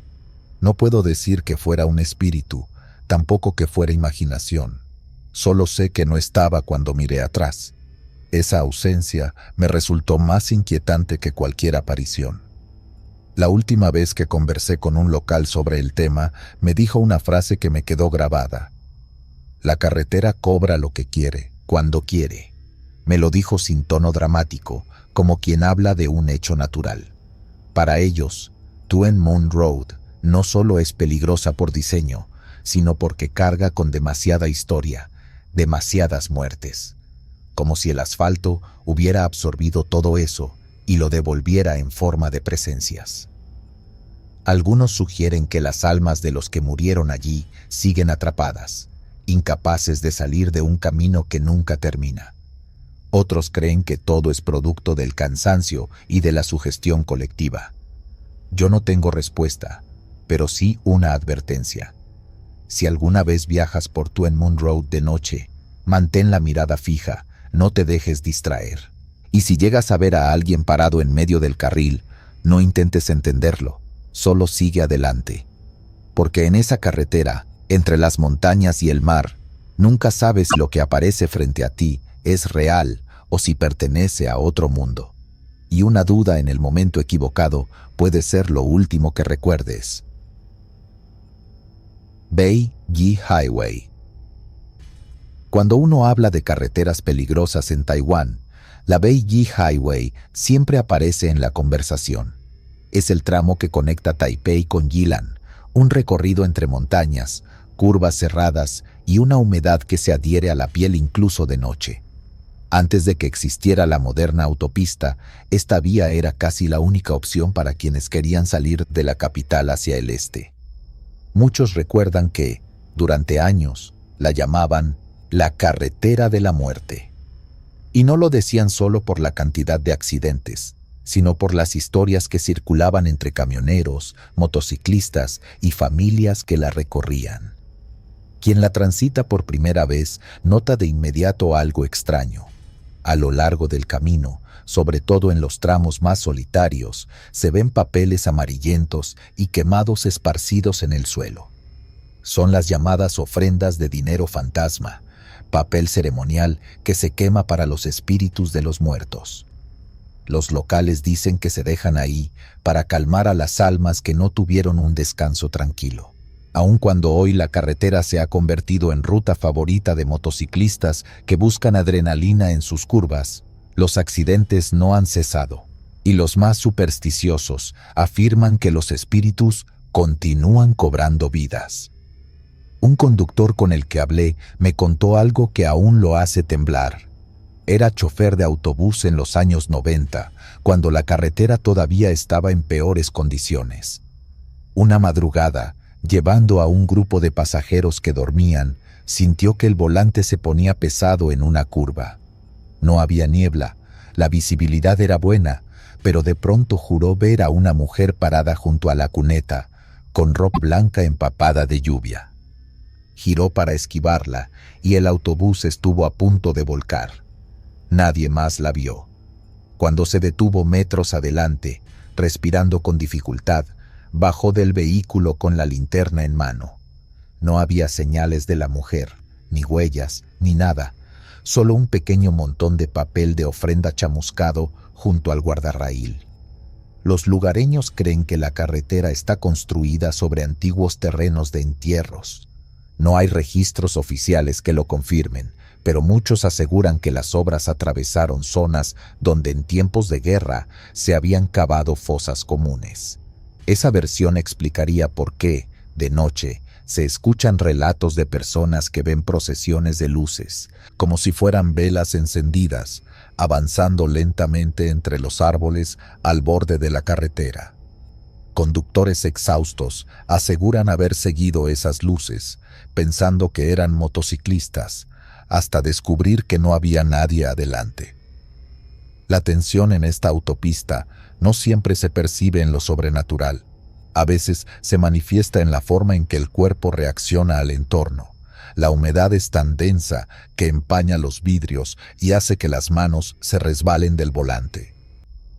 A: No puedo decir que fuera un espíritu, tampoco que fuera imaginación. Solo sé que no estaba cuando miré atrás. Esa ausencia me resultó más inquietante que cualquier aparición. La última vez que conversé con un local sobre el tema, me dijo una frase que me quedó grabada. La carretera cobra lo que quiere, cuando quiere. Me lo dijo sin tono dramático, como quien habla de un hecho natural. Para ellos, Tuen Mun Road no solo es peligrosa por diseño, sino porque carga con demasiada historia, demasiadas muertes. Como si el asfalto hubiera absorbido todo eso y lo devolviera en forma de presencias. Algunos sugieren que las almas de los que murieron allí siguen atrapadas, incapaces de salir de un camino que nunca termina. Otros creen que todo es producto del cansancio y de la sugestión colectiva. Yo no tengo respuesta, pero sí una advertencia. Si alguna vez viajas por Tuen Mun Road de noche, mantén la mirada fija, no te dejes distraer. Y si llegas a ver a alguien parado en medio del carril, no intentes entenderlo, solo sigue adelante. Porque en esa carretera, entre las montañas y el mar, nunca sabes si lo que aparece frente a ti es real o si pertenece a otro mundo. Y una duda en el momento equivocado puede ser lo último que recuerdes. Bai Yi Highway. Cuando uno habla de carreteras peligrosas en Taiwán, la Bai Yi Highway siempre aparece en la conversación. Es el tramo que conecta Taipei con Yilan, un recorrido entre montañas, curvas cerradas y una humedad que se adhiere a la piel incluso de noche. Antes de que existiera la moderna autopista, esta vía era casi la única opción para quienes querían salir de la capital hacia el este. Muchos recuerdan que, durante años, la llamaban la carretera de la muerte. Y no lo decían solo por la cantidad de accidentes, sino por las historias que circulaban entre camioneros, motociclistas y familias que la recorrían. Quien la transita por primera vez nota de inmediato algo extraño. A lo largo del camino, sobre todo en los tramos más solitarios, se ven papeles amarillentos y quemados esparcidos en el suelo. Son las llamadas ofrendas de dinero fantasma, papel ceremonial que se quema para los espíritus de los muertos. Los locales dicen que se dejan ahí para calmar a las almas que no tuvieron un descanso tranquilo. Aun cuando hoy la carretera se ha convertido en ruta favorita de motociclistas que buscan adrenalina en sus curvas, los accidentes no han cesado, y los más supersticiosos afirman que los espíritus continúan cobrando vidas. Un conductor con el que hablé me contó algo que aún lo hace temblar. Era chofer de autobús en los años 90, cuando la carretera todavía estaba en peores condiciones. Una madrugada, llevando a un grupo de pasajeros que dormían, sintió que el volante se ponía pesado en una curva. No había niebla, la visibilidad era buena, pero de pronto juró ver a una mujer parada junto a la cuneta, con ropa blanca empapada de lluvia. Giró para esquivarla y el autobús estuvo a punto de volcar. Nadie más la vio. Cuando se detuvo metros adelante, respirando con dificultad, bajó del vehículo con la linterna en mano. No había señales de la mujer, ni huellas, ni nada, solo un pequeño montón de papel de ofrenda chamuscado junto al guardarraíl. Los lugareños creen que la carretera está construida sobre antiguos terrenos de entierros. No hay registros oficiales que lo confirmen, pero muchos aseguran que las obras atravesaron zonas donde en tiempos de guerra se habían cavado fosas comunes. Esa versión explicaría por qué, de noche, se escuchan relatos de personas que ven procesiones de luces, como si fueran velas encendidas, avanzando lentamente entre los árboles al borde de la carretera. Conductores exhaustos aseguran haber seguido esas luces, pensando que eran motociclistas, hasta descubrir que no había nadie adelante. La tensión en esta autopista no siempre se percibe en lo sobrenatural. A veces se manifiesta en la forma en que el cuerpo reacciona al entorno. La humedad es tan densa que empaña los vidrios y hace que las manos se resbalen del volante.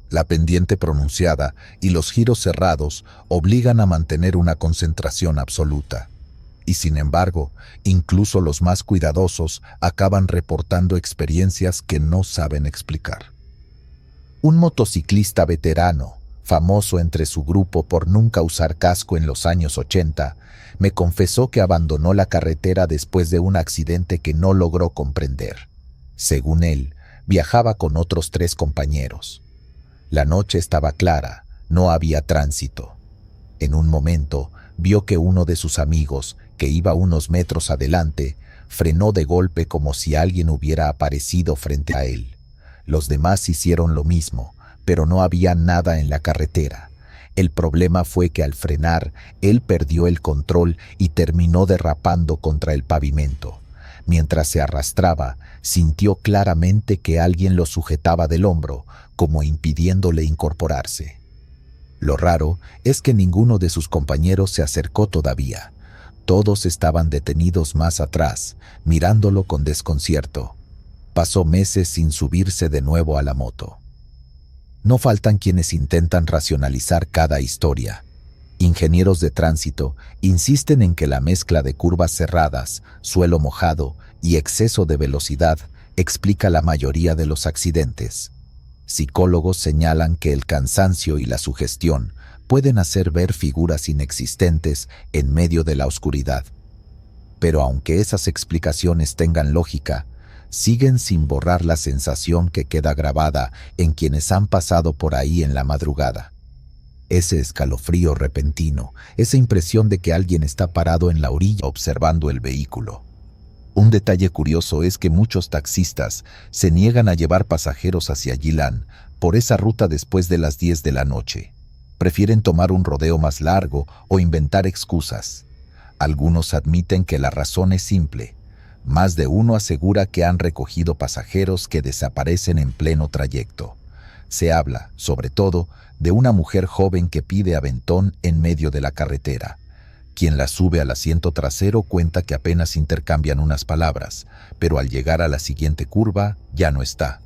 A: La pendiente pronunciada y los giros cerrados obligan a mantener una concentración absoluta. Y sin embargo, incluso los más cuidadosos acaban reportando experiencias que no saben explicar. Un motociclista veterano, famoso entre su grupo por nunca usar casco en los años 80, me confesó que abandonó la carretera después de un accidente que no logró comprender. Según él, viajaba con otros 3 compañeros. La noche estaba clara, no había tránsito. En un momento, vio que uno de sus amigos, que iba unos metros adelante, frenó de golpe como si alguien hubiera aparecido frente a él. Los demás hicieron lo mismo, pero no había nada en la carretera. El problema fue que al frenar, él perdió el control y terminó derrapando contra el pavimento. Mientras se arrastraba, sintió claramente que alguien lo sujetaba del hombro, como impidiéndole incorporarse. Lo raro es que ninguno de sus compañeros se acercó todavía. Todos estaban detenidos más atrás, mirándolo con desconcierto. Pasó meses sin subirse de nuevo a la moto. No faltan quienes intentan racionalizar cada historia. Ingenieros de tránsito insisten en que la mezcla de curvas cerradas, suelo mojado y exceso de velocidad explica la mayoría de los accidentes. Psicólogos señalan que el cansancio y la sugestión pueden hacer ver figuras inexistentes en medio de la oscuridad. Pero aunque esas explicaciones tengan lógica, siguen sin borrar la sensación que queda grabada en quienes han pasado por ahí en la madrugada. Ese escalofrío repentino, esa impresión de que alguien está parado en la orilla observando el vehículo. Un detalle curioso es que muchos taxistas se niegan a llevar pasajeros hacia Yilan por esa ruta después de las 10 de la noche. Prefieren tomar un rodeo más largo o inventar excusas. Algunos admiten que la razón es simple. Más de uno asegura que han recogido pasajeros que desaparecen en pleno trayecto. Se habla, sobre todo, de una mujer joven que pide aventón en medio de la carretera. Quien la sube al asiento trasero cuenta que apenas intercambian unas palabras, pero al llegar a la siguiente curva ya no está.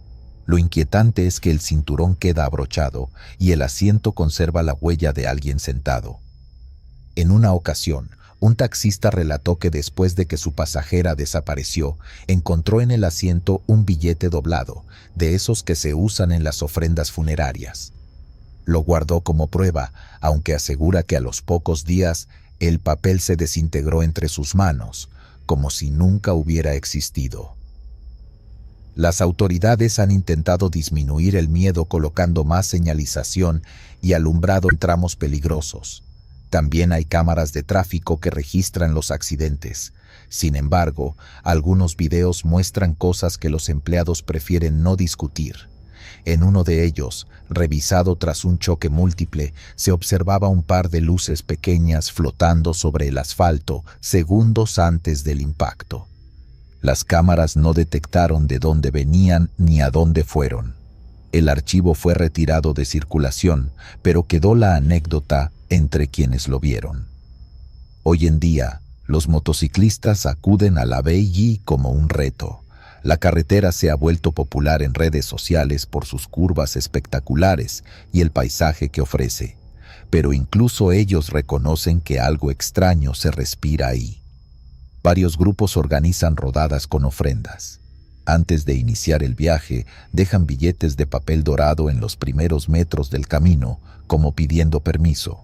A: Lo inquietante es que el cinturón queda abrochado y el asiento conserva la huella de alguien sentado. En una ocasión, un taxista relató que después de que su pasajera desapareció, encontró en el asiento un billete doblado, de esos que se usan en las ofrendas funerarias. Lo guardó como prueba, aunque asegura que a los pocos días el papel se desintegró entre sus manos, como si nunca hubiera existido. Las autoridades han intentado disminuir el miedo colocando más señalización y alumbrado en tramos peligrosos. También hay cámaras de tráfico que registran los accidentes. Sin embargo, algunos videos muestran cosas que los empleados prefieren no discutir. En uno de ellos, revisado tras un choque múltiple, se observaba un par de luces pequeñas flotando sobre el asfalto segundos antes del impacto. Las cámaras no detectaron de dónde venían ni a dónde fueron. El archivo fue retirado de circulación, pero quedó la anécdota entre quienes lo vieron. Hoy en día, los motociclistas acuden a la BI como un reto. La carretera se ha vuelto popular en redes sociales por sus curvas espectaculares y el paisaje que ofrece, pero incluso ellos reconocen que algo extraño se respira ahí. Varios grupos organizan rodadas con ofrendas. Antes de iniciar el viaje, dejan billetes de papel dorado en los primeros metros del camino, como pidiendo permiso.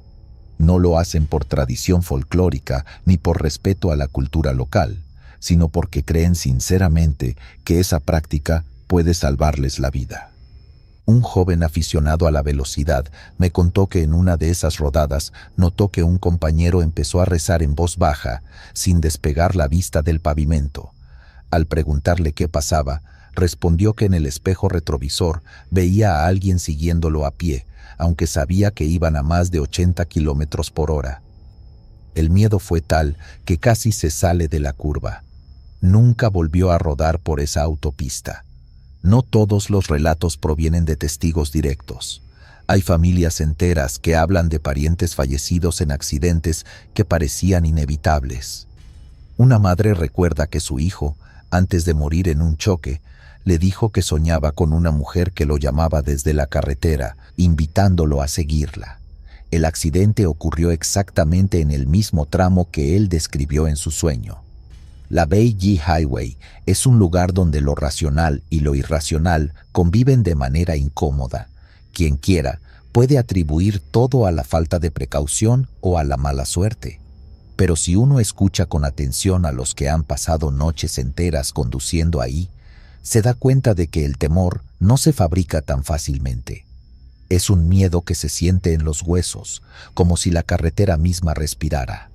A: No lo hacen por tradición folclórica ni por respeto a la cultura local, sino porque creen sinceramente que esa práctica puede salvarles la vida. Un joven aficionado a la velocidad me contó que en una de esas rodadas notó que un compañero empezó a rezar en voz baja, sin despegar la vista del pavimento. Al preguntarle qué pasaba, respondió que en el espejo retrovisor veía a alguien siguiéndolo a pie, aunque sabía que iban a más de 80 kilómetros por hora. El miedo fue tal que casi se sale de la curva. Nunca volvió a rodar por esa autopista. No todos los relatos provienen de testigos directos. Hay familias enteras que hablan de parientes fallecidos en accidentes que parecían inevitables. Una madre recuerda que su hijo, antes de morir en un choque, le dijo que soñaba con una mujer que lo llamaba desde la carretera, invitándolo a seguirla. El accidente ocurrió exactamente en el mismo tramo que él describió en su sueño. La Beijing Highway es un lugar donde lo racional y lo irracional conviven de manera incómoda. Quien quiera puede atribuir todo a la falta de precaución o a la mala suerte. Pero si uno escucha con atención a los que han pasado noches enteras conduciendo ahí, se da cuenta de que el temor no se fabrica tan fácilmente. Es un miedo que se siente en los huesos, como si la carretera misma respirara.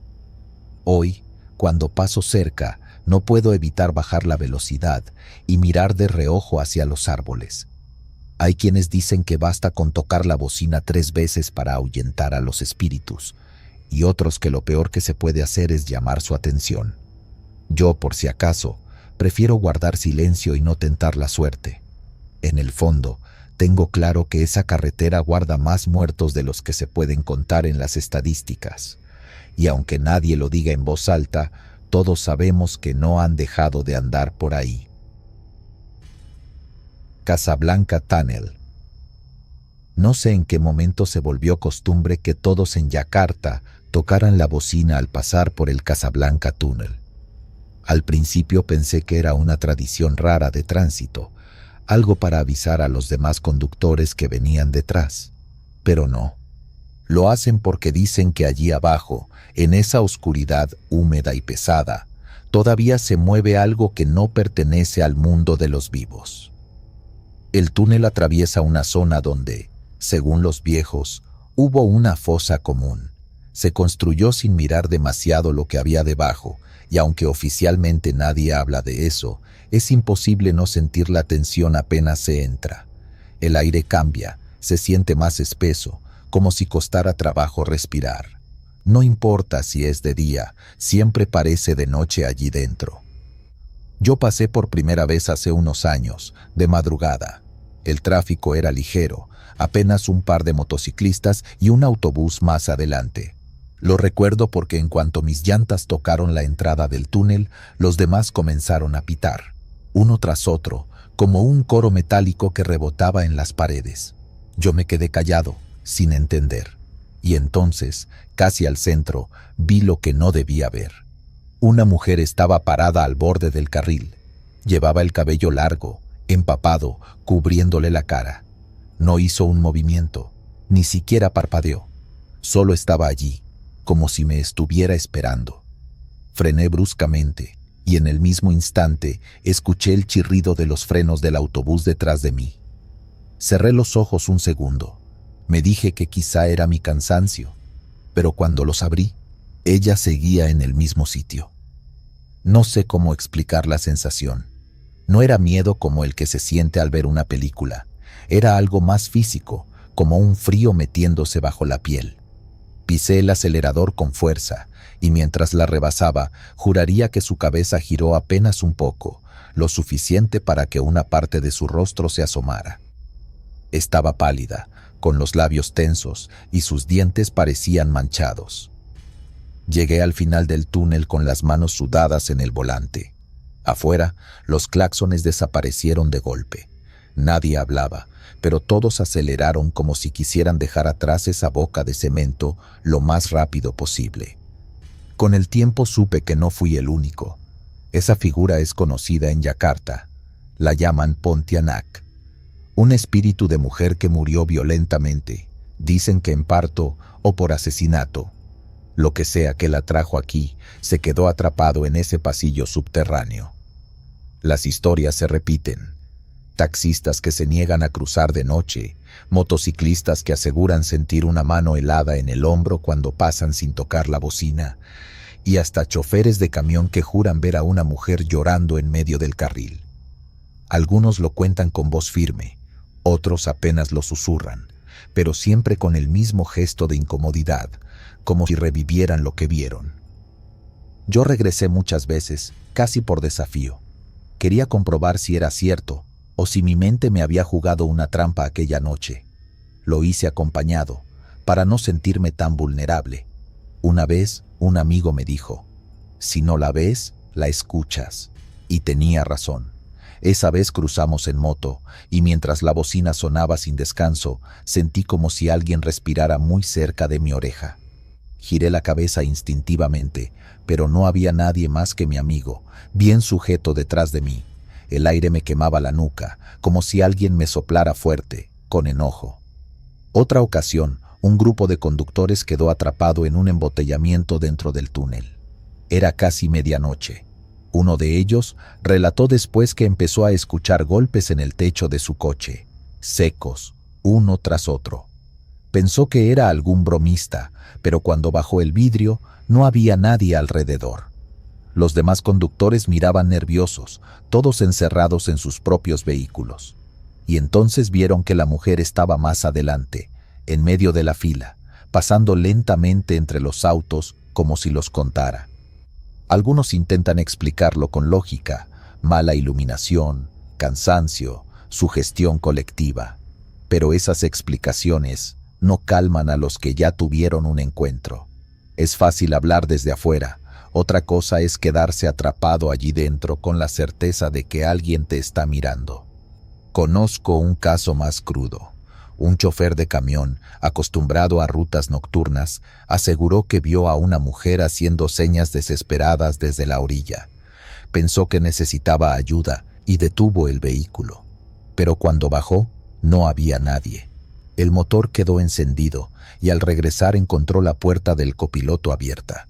A: Hoy, cuando paso cerca, no puedo evitar bajar la velocidad y mirar de reojo hacia los árboles. Hay quienes dicen que basta con tocar la bocina 3 veces para ahuyentar a los espíritus, y otros que lo peor que se puede hacer es llamar su atención. Yo, por si acaso, prefiero guardar silencio y no tentar la suerte. En el fondo, tengo claro que esa carretera guarda más muertos de los que se pueden contar en las estadísticas. y aunque nadie lo diga en voz alta, todos sabemos que no han dejado de andar por ahí. Casablanca Tunnel. No sé en qué momento se volvió costumbre que todos en Yakarta tocaran la bocina al pasar por el Casablanca Tunnel. Al principio pensé que era una tradición rara de tránsito, algo para avisar a los demás conductores que venían detrás. Pero no. Lo hacen porque dicen que allí abajo, en esa oscuridad húmeda y pesada, todavía se mueve algo que no pertenece al mundo de los vivos. El túnel atraviesa una zona donde, según los viejos, hubo una fosa común. Se construyó sin mirar demasiado lo que había debajo, y aunque oficialmente nadie habla de eso, es imposible no sentir la tensión apenas se entra. El aire cambia, se siente más espeso, como si costara trabajo respirar. No importa si es de día, siempre parece de noche allí dentro. Yo pasé por primera vez hace unos años, de madrugada. El tráfico era ligero, apenas un par de motociclistas y un autobús más adelante. Lo recuerdo porque en cuanto mis llantas tocaron la entrada del túnel, los demás comenzaron a pitar, uno tras otro, como un coro metálico que rebotaba en las paredes. Yo me quedé callado, sin entender. Y entonces, casi al centro, vi lo que no debía ver. Una mujer estaba parada al borde del carril. Llevaba el cabello largo, empapado, cubriéndole la cara. No hizo un movimiento, ni siquiera parpadeó. Solo estaba allí, como si me estuviera esperando. Frené bruscamente, y en el mismo instante escuché el chirrido de los frenos del autobús detrás de mí. Cerré los ojos un segundo. Me dije que quizá era mi cansancio, pero cuando los abrí, ella seguía en el mismo sitio. No sé cómo explicar la sensación. No era miedo como el que se siente al ver una película. Era algo más físico, como un frío metiéndose bajo la piel. Pisé el acelerador con fuerza, y mientras la rebasaba, juraría que su cabeza giró apenas un poco, lo suficiente para que una parte de su rostro se asomara. Estaba pálida, con los labios tensos, y sus dientes parecían manchados. Llegué al final del túnel con las manos sudadas en el volante. Afuera, los claxones desaparecieron de golpe. Nadie hablaba, pero todos aceleraron como si quisieran dejar atrás esa boca de cemento lo más rápido posible. Con el tiempo supe que no fui el único. Esa figura es conocida en Yakarta. La llaman Pontianak. Un espíritu de mujer que murió violentamente, dicen que en parto o por asesinato. Lo que sea que la trajo aquí, se quedó atrapado en ese pasillo subterráneo. Las historias se repiten. Taxistas que se niegan a cruzar de noche, motociclistas que aseguran sentir una mano helada en el hombro cuando pasan sin tocar la bocina, y hasta choferes de camión que juran ver a una mujer llorando en medio del carril. Algunos lo cuentan con voz firme, otros apenas lo susurran, pero siempre con el mismo gesto de incomodidad, como si revivieran lo que vieron. Yo regresé muchas veces, casi por desafío. Quería comprobar si era cierto, o si mi mente me había jugado una trampa aquella noche. Lo hice acompañado, para no sentirme tan vulnerable. Una vez, un amigo me dijo, si no la ves, la escuchas. Y tenía razón. Esa vez cruzamos en moto, y mientras la bocina sonaba sin descanso, sentí como si alguien respirara muy cerca de mi oreja. Giré la cabeza instintivamente, pero no había nadie más que mi amigo, bien sujeto detrás de mí. El aire me quemaba la nuca, como si alguien me soplara fuerte, con enojo. Otra ocasión, un grupo de conductores quedó atrapado en un embotellamiento dentro del túnel. Era casi medianoche. Uno de ellos relató después que empezó a escuchar golpes en el techo de su coche, secos, uno tras otro. Pensó que era algún bromista, pero cuando bajó el vidrio no había nadie alrededor. Los demás conductores miraban nerviosos, todos encerrados en sus propios vehículos. Y entonces vieron que la mujer estaba más adelante, en medio de la fila, pasando lentamente entre los autos como si los contara. Algunos intentan explicarlo con lógica, mala iluminación, cansancio, sugestión colectiva. Pero esas explicaciones no calman a los que ya tuvieron un encuentro. Es fácil hablar desde afuera. Otra cosa es quedarse atrapado allí dentro con la certeza de que alguien te está mirando. Conozco un caso más crudo. Un chofer de camión, acostumbrado a rutas nocturnas, aseguró que vio a una mujer haciendo señas desesperadas desde la orilla. Pensó que necesitaba ayuda y detuvo el vehículo. Pero cuando bajó, no había nadie. El motor quedó encendido y al regresar encontró la puerta del copiloto abierta.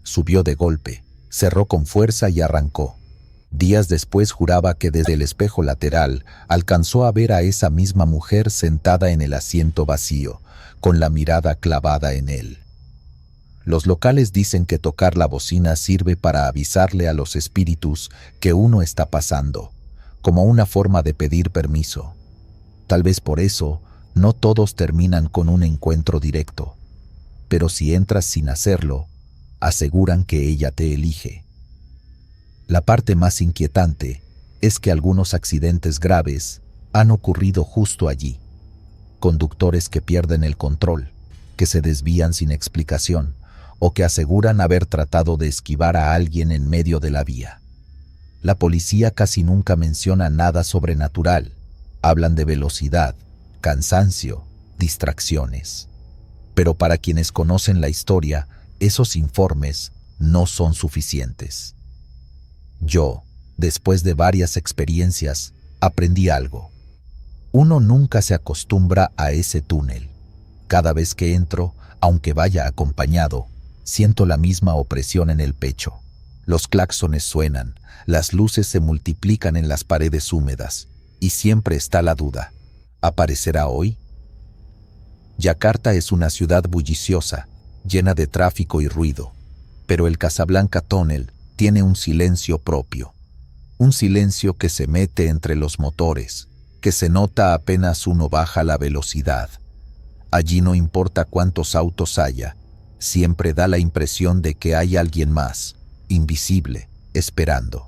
A: Subió de golpe, cerró con fuerza y arrancó. Días después juraba que desde el espejo lateral alcanzó a ver a esa misma mujer sentada en el asiento vacío, con la mirada clavada en él. Los locales dicen que tocar la bocina sirve para avisarle a los espíritus que uno está pasando, como una forma de pedir permiso. Tal vez por eso, no todos terminan con un encuentro directo, pero si entras sin hacerlo, aseguran que ella te elige. La parte más inquietante es que algunos accidentes graves han ocurrido justo allí. Conductores que pierden el control, que se desvían sin explicación o que aseguran haber tratado de esquivar a alguien en medio de la vía. La policía casi nunca menciona nada sobrenatural. Hablan de velocidad, cansancio, distracciones. Pero para quienes conocen la historia, esos informes no son suficientes. Yo, después de varias experiencias, aprendí algo. Uno nunca se acostumbra a ese túnel. Cada vez que entro, aunque vaya acompañado, siento la misma opresión en el pecho. Los claxones suenan, las luces se multiplican en las paredes húmedas, y siempre está la duda: ¿aparecerá hoy? Yakarta es una ciudad bulliciosa, llena de tráfico y ruido, pero el Casablanca Tunnel tiene un silencio propio. Un silencio que se mete entre los motores, que se nota apenas uno baja la velocidad. Allí no importa cuántos autos haya, siempre da la impresión de que hay alguien más, invisible, esperando.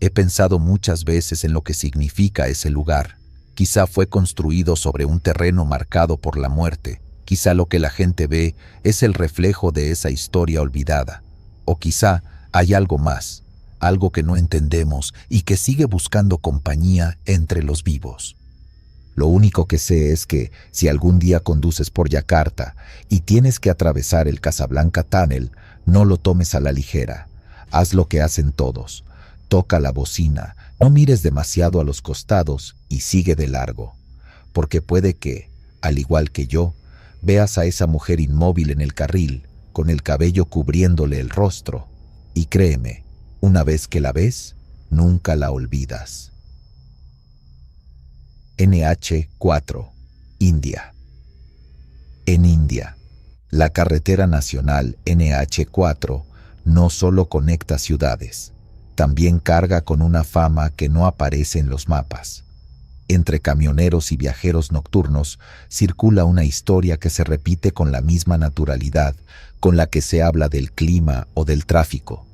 A: He pensado muchas veces en lo que significa ese lugar. Quizá fue construido sobre un terreno marcado por la muerte. Quizá lo que la gente ve es el reflejo de esa historia olvidada. O quizá hay algo más, algo que no entendemos y que sigue buscando compañía entre los vivos. Lo único que sé es que si algún día conduces por Yakarta y tienes que atravesar el Casablanca Tunnel, no lo tomes a la ligera. Haz lo que hacen todos. Toca la bocina, no mires demasiado a los costados y sigue de largo. Porque puede que, al igual que yo, veas a esa mujer inmóvil en el carril, con el cabello cubriéndole el rostro. Y créeme, una vez que la ves, nunca la olvidas. NH4, India. En India, la carretera nacional NH4 no solo conecta ciudades, también carga con una fama que no aparece en los mapas. Entre camioneros y viajeros nocturnos circula una historia que se repite con la misma naturalidad con la que se habla del clima o del tráfico.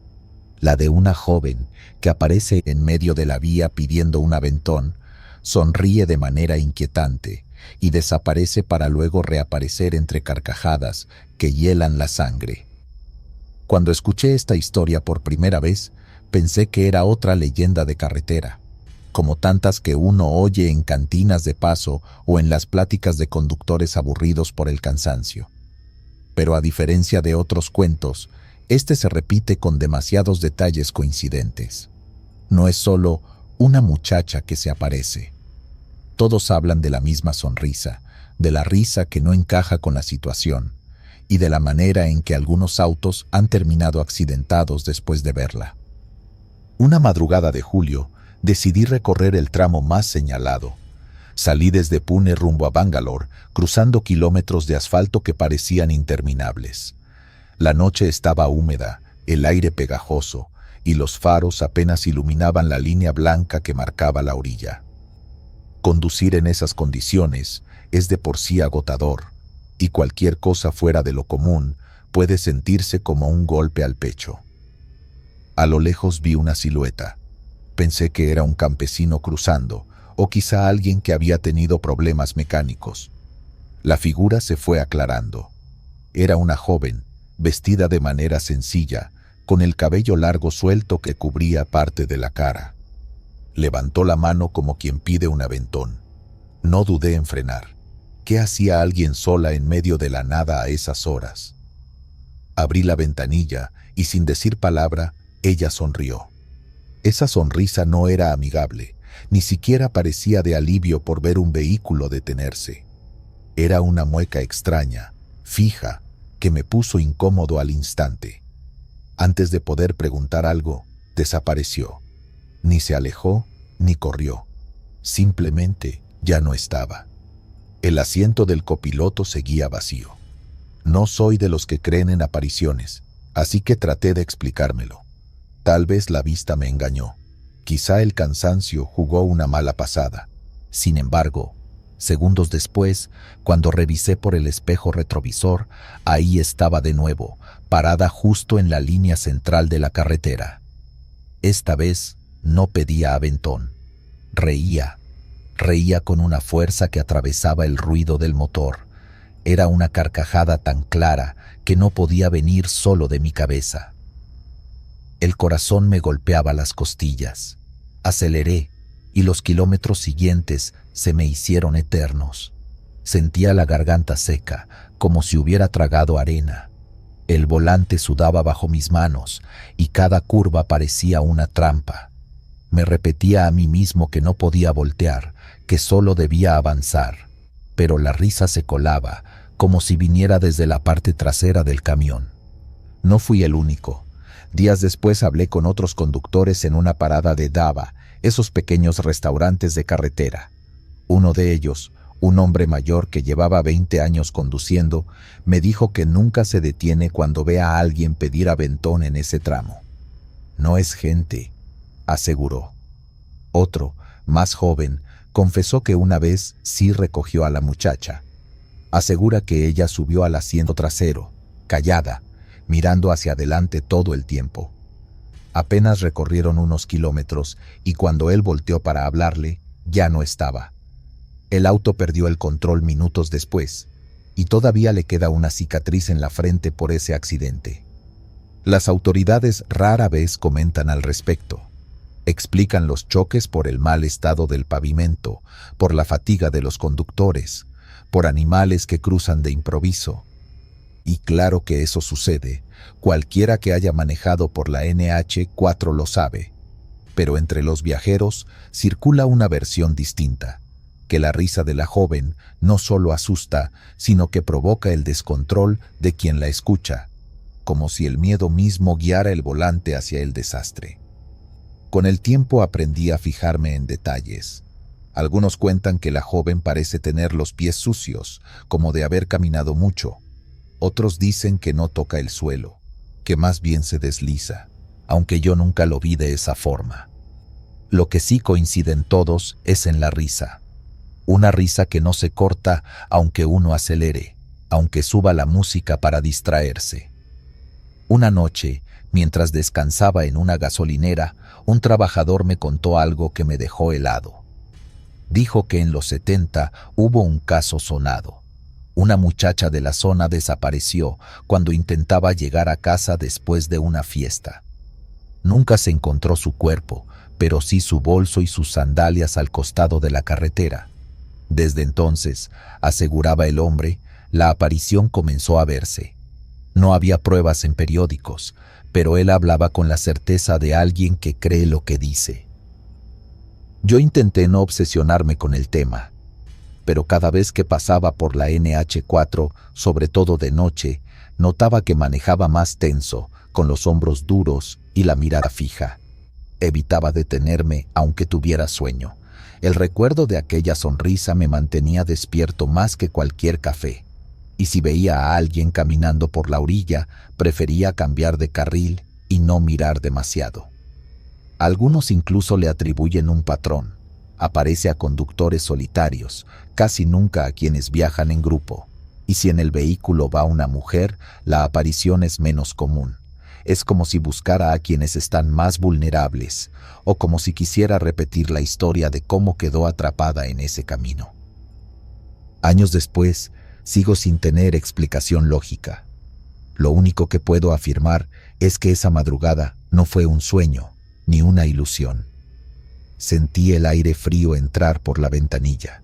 A: La de una joven que aparece en medio de la vía pidiendo un aventón, sonríe de manera inquietante y desaparece para luego reaparecer entre carcajadas que hielan la sangre. Cuando escuché esta historia por primera vez, pensé que era otra leyenda de carretera, como tantas que uno oye en cantinas de paso o en las pláticas de conductores aburridos por el cansancio. Pero a diferencia de otros cuentos, este se repite con demasiados detalles coincidentes. No es solo una muchacha que se aparece. Todos hablan de la misma sonrisa, de la risa que no encaja con la situación, y de la manera en que algunos autos han terminado accidentados después de verla. Una madrugada de julio, decidí recorrer el tramo más señalado. Salí desde Pune rumbo a Bangalore, cruzando kilómetros de asfalto que parecían interminables. La noche estaba húmeda, el aire pegajoso, y los faros apenas iluminaban la línea blanca que marcaba la orilla. Conducir en esas condiciones es de por sí agotador, y cualquier cosa fuera de lo común puede sentirse como un golpe al pecho. A lo lejos vi una silueta. Pensé que era un campesino cruzando, o quizá alguien que había tenido problemas mecánicos. La figura se fue aclarando. Era una joven, vestida de manera sencilla, con el cabello largo suelto que cubría parte de la cara. Levantó la mano como quien pide un aventón. No dudé en frenar. ¿Qué hacía alguien sola en medio de la nada a esas horas? Abrí la ventanilla y sin decir palabra, ella sonrió. Esa sonrisa no era amigable, ni siquiera parecía de alivio por ver un vehículo detenerse. Era una mueca extraña, fija, que me puso incómodo al instante. Antes de poder preguntar algo, desapareció. Ni se alejó, ni corrió. Simplemente ya no estaba. El asiento del copiloto seguía vacío. No soy de los que creen en apariciones, así que traté de explicármelo. Tal vez la vista me engañó. Quizá el cansancio jugó una mala pasada. Sin embargo, segundos después, cuando revisé por el espejo retrovisor, ahí estaba de nuevo, parada justo en la línea central de la carretera. Esta vez no pedía aventón. Reía con una fuerza que atravesaba el ruido del motor. Era una carcajada tan clara que no podía venir solo de mi cabeza. El corazón me golpeaba las costillas. Aceleré y los kilómetros siguientes se me hicieron eternos. Sentía la garganta seca, como si hubiera tragado arena. El volante sudaba bajo mis manos y cada curva parecía una trampa. Me repetía a mí mismo que no podía voltear, que solo debía avanzar. Pero la risa se colaba, como si viniera desde la parte trasera del camión. No fui el único. Días después hablé con otros conductores en una parada de Dava, esos pequeños restaurantes de carretera. Uno de ellos, un hombre mayor que llevaba 20 años conduciendo, me dijo que nunca se detiene cuando ve a alguien pedir aventón en ese tramo. No es gente, aseguró. Otro, más joven, confesó que una vez sí recogió a la muchacha. Asegura que ella subió al asiento trasero, callada, mirando hacia adelante todo el tiempo. Apenas recorrieron unos kilómetros y cuando él volteó para hablarle, ya no estaba. El auto perdió el control minutos después y todavía le queda una cicatriz en la frente por ese accidente. Las autoridades rara vez comentan al respecto. Explican los choques por el mal estado del pavimento, por la fatiga de los conductores, por animales que cruzan de improviso. Y claro que eso sucede, cualquiera que haya manejado por la NH4 lo sabe. Pero entre los viajeros circula una versión distinta, que la risa de la joven no solo asusta, sino que provoca el descontrol de quien la escucha, como si el miedo mismo guiara el volante hacia el desastre. Con el tiempo aprendí a fijarme en detalles. Algunos cuentan que la joven parece tener los pies sucios, como de haber caminado mucho. Otros dicen que no toca el suelo, que más bien se desliza, aunque yo nunca lo vi de esa forma. Lo que sí coinciden todos es en la risa. Una risa que no se corta aunque uno acelere, aunque suba la música para distraerse. Una noche, mientras descansaba en una gasolinera, un trabajador me contó algo que me dejó helado. Dijo que en los 70 hubo un caso sonado. Una muchacha de la zona desapareció cuando intentaba llegar a casa después de una fiesta. Nunca se encontró su cuerpo, pero sí su bolso y sus sandalias al costado de la carretera. Desde entonces, aseguraba el hombre, la aparición comenzó a verse. No había pruebas en periódicos, pero él hablaba con la certeza de alguien que cree lo que dice. Yo intenté no obsesionarme con el tema, pero cada vez que pasaba por la NH4, sobre todo de noche, notaba que manejaba más tenso, con los hombros duros y la mirada fija. Evitaba detenerme aunque tuviera sueño. El recuerdo de aquella sonrisa me mantenía despierto más que cualquier café. Y si veía a alguien caminando por la orilla, prefería cambiar de carril y no mirar demasiado. Algunos incluso le atribuyen un patrón. Aparece a conductores solitarios, casi nunca a quienes viajan en grupo. Y si en el vehículo va una mujer, la aparición es menos común. Es como si buscara a quienes están más vulnerables, o como si quisiera repetir la historia de cómo quedó atrapada en ese camino. Años después, sigo sin tener explicación lógica. Lo único que puedo afirmar es que esa madrugada no fue un sueño, ni una ilusión. Sentí el aire frío entrar por la ventanilla.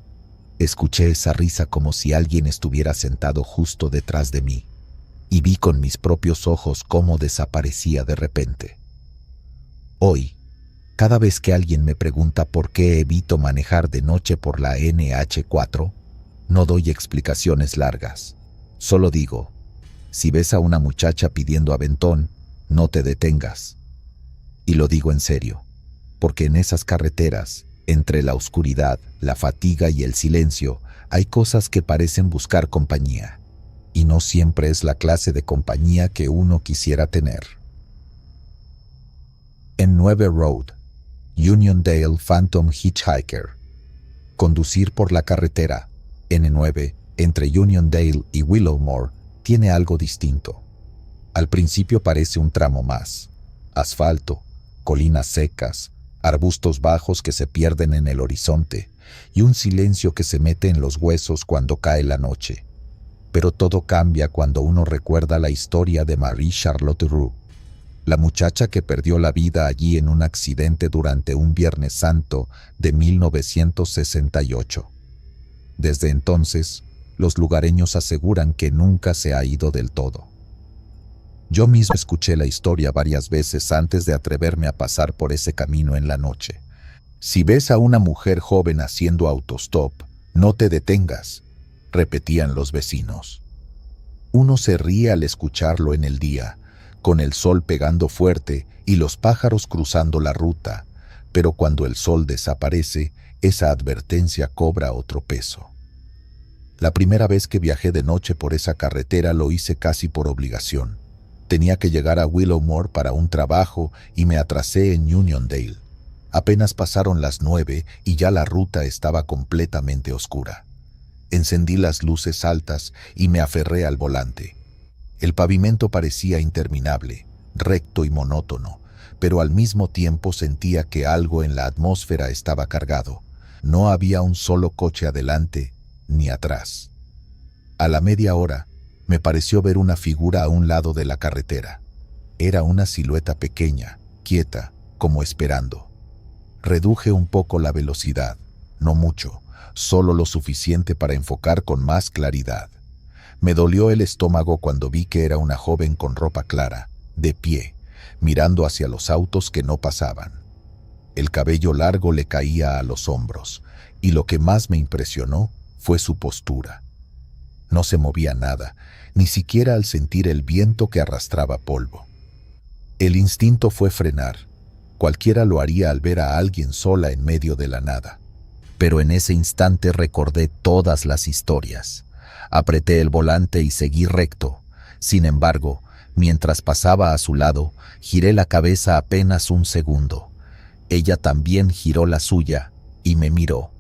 A: Escuché esa risa como si alguien estuviera sentado justo detrás de mí, y vi con mis propios ojos cómo desaparecía de repente. Hoy, cada vez que alguien me pregunta por qué evito manejar de noche por la NH4, no doy explicaciones largas. Solo digo, si ves a una muchacha pidiendo aventón, no te detengas. Y lo digo en serio, porque en esas carreteras, entre la oscuridad, la fatiga y el silencio, hay cosas que parecen buscar compañía, y no siempre es la clase de compañía que uno quisiera tener. En 9 Road, Uniondale Phantom Hitchhiker. Conducir por la carretera N9 entre Uniondale y Willowmore tiene algo distinto. Al principio parece un tramo más: asfalto, colinas secas, arbustos bajos que se pierden en el horizonte y un silencio que se mete en los huesos cuando cae la noche. Pero todo cambia cuando uno recuerda la historia de Marie Charlotte Roux, la muchacha que perdió la vida allí en un accidente durante un Viernes Santo de 1968. Desde entonces, los lugareños aseguran que nunca se ha ido del todo. Yo mismo escuché la historia varias veces antes de atreverme a pasar por ese camino en la noche. Si ves a una mujer joven haciendo autostop, no te detengas, repetían los vecinos. Uno se ríe al escucharlo en el día, con el sol pegando fuerte y los pájaros cruzando la ruta, pero cuando el sol desaparece, esa advertencia cobra otro peso. La primera vez que viajé de noche por esa carretera lo hice casi por obligación. Tenía que llegar a Willowmore para un trabajo y me atrasé en Uniondale. Apenas pasaron las 9 y ya la ruta estaba completamente oscura. Encendí las luces altas y me aferré al volante. El pavimento parecía interminable, recto y monótono, pero al mismo tiempo sentía que algo en la atmósfera estaba cargado. No había un solo coche adelante ni atrás. A la media hora, me pareció ver una figura a un lado de la carretera. Era una silueta pequeña, quieta, como esperando. Reduje un poco la velocidad, no mucho, solo lo suficiente para enfocar con más claridad. Me dolió el estómago cuando vi que era una joven con ropa clara, de pie, mirando hacia los autos que no pasaban. El cabello largo le caía a los hombros, y lo que más me impresionó fue su postura. No se movía nada, ni siquiera al sentir el viento que arrastraba polvo. El instinto fue frenar. Cualquiera lo haría al ver a alguien sola en medio de la nada. Pero en ese instante recordé todas las historias. Apreté el volante y seguí recto. Sin embargo, mientras pasaba a su lado, giré la cabeza apenas un segundo. Ella también giró la suya y me miró.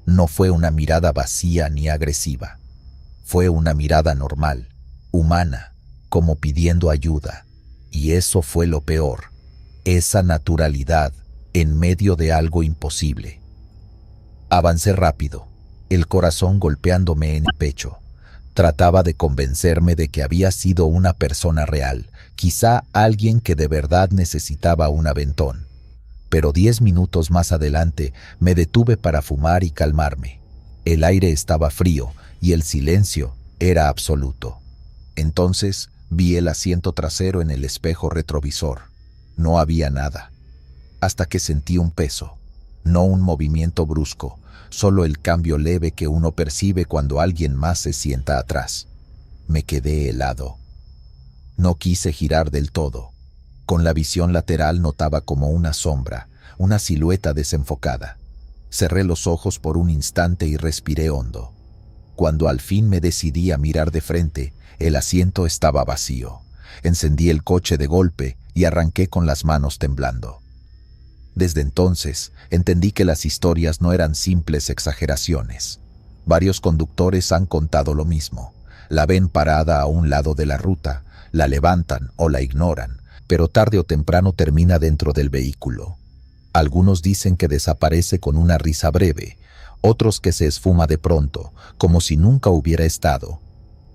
A: No fue una mirada vacía ni agresiva. Fue una mirada normal, humana, como pidiendo ayuda. Y eso fue lo peor, esa naturalidad en medio de algo imposible. Avancé rápido, el corazón golpeándome en el pecho. Trataba de convencerme de que había sido una persona real, quizá alguien que de verdad necesitaba un aventón. Pero 10 minutos más adelante me detuve para fumar y calmarme. El aire estaba frío y el silencio era absoluto. Entonces vi el asiento trasero en el espejo retrovisor. No había nada. Hasta que sentí un peso, no un movimiento brusco, solo el cambio leve que uno percibe cuando alguien más se sienta atrás. Me quedé helado. No quise girar del todo. Con la visión lateral notaba como una sombra, una silueta desenfocada. Cerré los ojos por un instante y respiré hondo. Cuando al fin me decidí a mirar de frente, el asiento estaba vacío. Encendí el coche de golpe y arranqué con las manos temblando. Desde entonces, entendí que las historias no eran simples exageraciones. Varios conductores han contado lo mismo. La ven parada a un lado de la ruta, la levantan o la ignoran, pero tarde o temprano termina dentro del vehículo. Algunos dicen que desaparece con una risa breve, otros que se esfuma de pronto, como si nunca hubiera estado.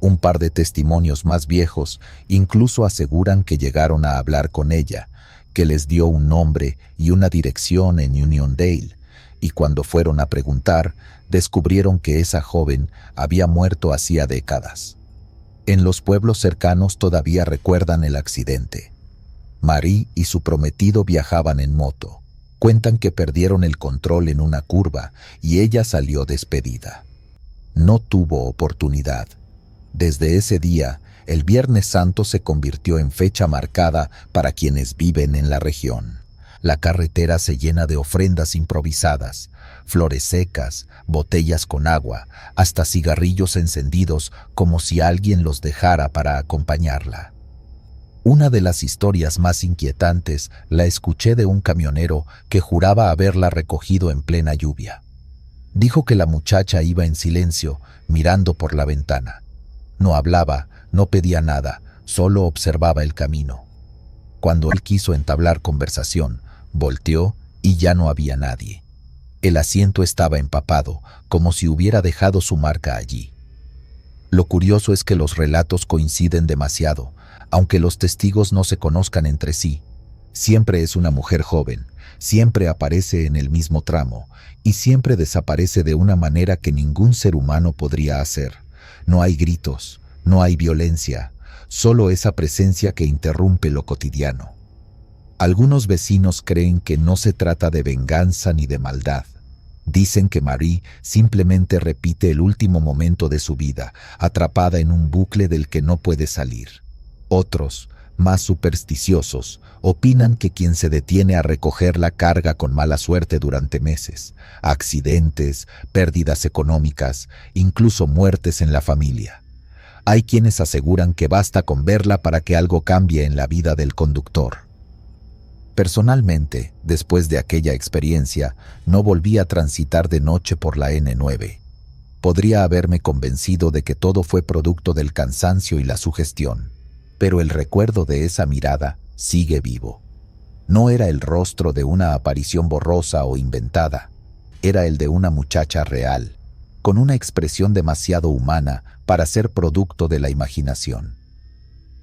A: Un par de testimonios más viejos incluso aseguran que llegaron a hablar con ella, que les dio un nombre y una dirección en Uniondale, y cuando fueron a preguntar, descubrieron que esa joven había muerto hacía décadas. En los pueblos cercanos todavía recuerdan el accidente. Marie y su prometido viajaban en moto. Cuentan que perdieron el control en una curva y ella salió despedida. No tuvo oportunidad. Desde ese día, el Viernes Santo se convirtió en fecha marcada para quienes viven en la región. La carretera se llena de ofrendas improvisadas, flores secas, botellas con agua, hasta cigarrillos encendidos como si alguien los dejara para acompañarla. Una de las historias más inquietantes la escuché de un camionero que juraba haberla recogido en plena lluvia. Dijo que la muchacha iba en silencio, mirando por la ventana. No hablaba, no pedía nada, solo observaba el camino. Cuando él quiso entablar conversación, volteó y ya no había nadie. El asiento estaba empapado, como si hubiera dejado su marca allí. Lo curioso es que los relatos coinciden demasiado, aunque los testigos no se conozcan entre sí. Siempre es una mujer joven, siempre aparece en el mismo tramo y siempre desaparece de una manera que ningún ser humano podría hacer. No hay gritos, no hay violencia, solo esa presencia que interrumpe lo cotidiano. Algunos vecinos creen que no se trata de venganza ni de maldad. Dicen que Marie simplemente repite el último momento de su vida, atrapada en un bucle del que no puede salir. Otros, más supersticiosos, opinan que quien se detiene a recogerla carga con mala suerte durante meses, accidentes, pérdidas económicas, incluso muertes en la familia. Hay quienes aseguran que basta con verla para que algo cambie en la vida del conductor. Personalmente, después de aquella experiencia, no volví a transitar de noche por la N9. Podría haberme convencido de que todo fue producto del cansancio y la sugestión, pero el recuerdo de esa mirada sigue vivo. No era el rostro de una aparición borrosa o inventada, era el de una muchacha real, con una expresión demasiado humana para ser producto de la imaginación.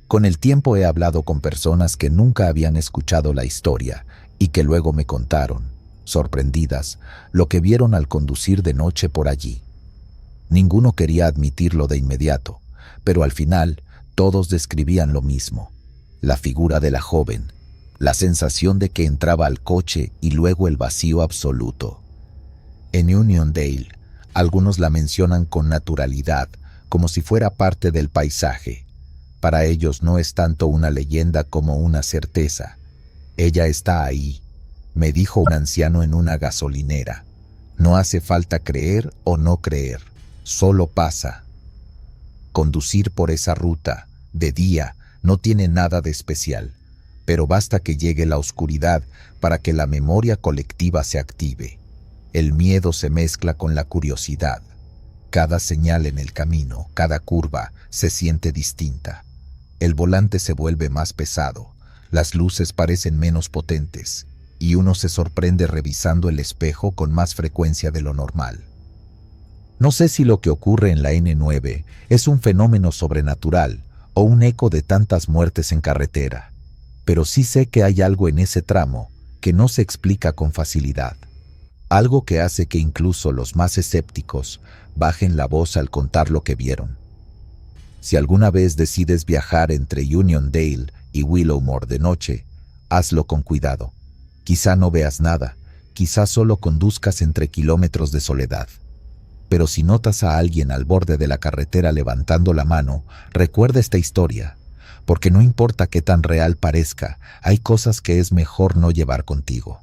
A: Con el tiempo he hablado con personas que nunca habían escuchado la historia y que luego me contaron, sorprendidas, lo que vieron al conducir de noche por allí. Ninguno quería admitirlo de inmediato, pero al final todos describían lo mismo: la figura de la joven, la sensación de que entraba al coche y luego el vacío absoluto. En Uniondale, algunos la mencionan con naturalidad, como si fuera parte del paisaje. Para ellos no es tanto una leyenda como una certeza. Ella está ahí, me dijo un anciano en una gasolinera. No hace falta creer o no creer, solo pasa. Conducir por esa ruta, de día, no tiene nada de especial, pero basta que llegue la oscuridad para que la memoria colectiva se active. El miedo se mezcla con la curiosidad. Cada señal en el camino, cada curva, se siente distinta. El volante se vuelve más pesado, las luces parecen menos potentes, y uno se sorprende revisando el espejo con más frecuencia de lo normal. No sé si lo que ocurre en la N9 es un fenómeno sobrenatural o un eco de tantas muertes en carretera, pero sí sé que hay algo en ese tramo que no se explica con facilidad. Algo que hace que incluso los más escépticos bajen la voz al contar lo que vieron. Si alguna vez decides viajar entre Uniondale y Willowmore de noche, hazlo con cuidado. Quizá no veas nada, quizá solo conduzcas entre kilómetros de soledad. Pero si notas a alguien al borde de la carretera levantando la mano, recuerda esta historia, porque no importa qué tan real parezca, hay cosas que es mejor no llevar contigo.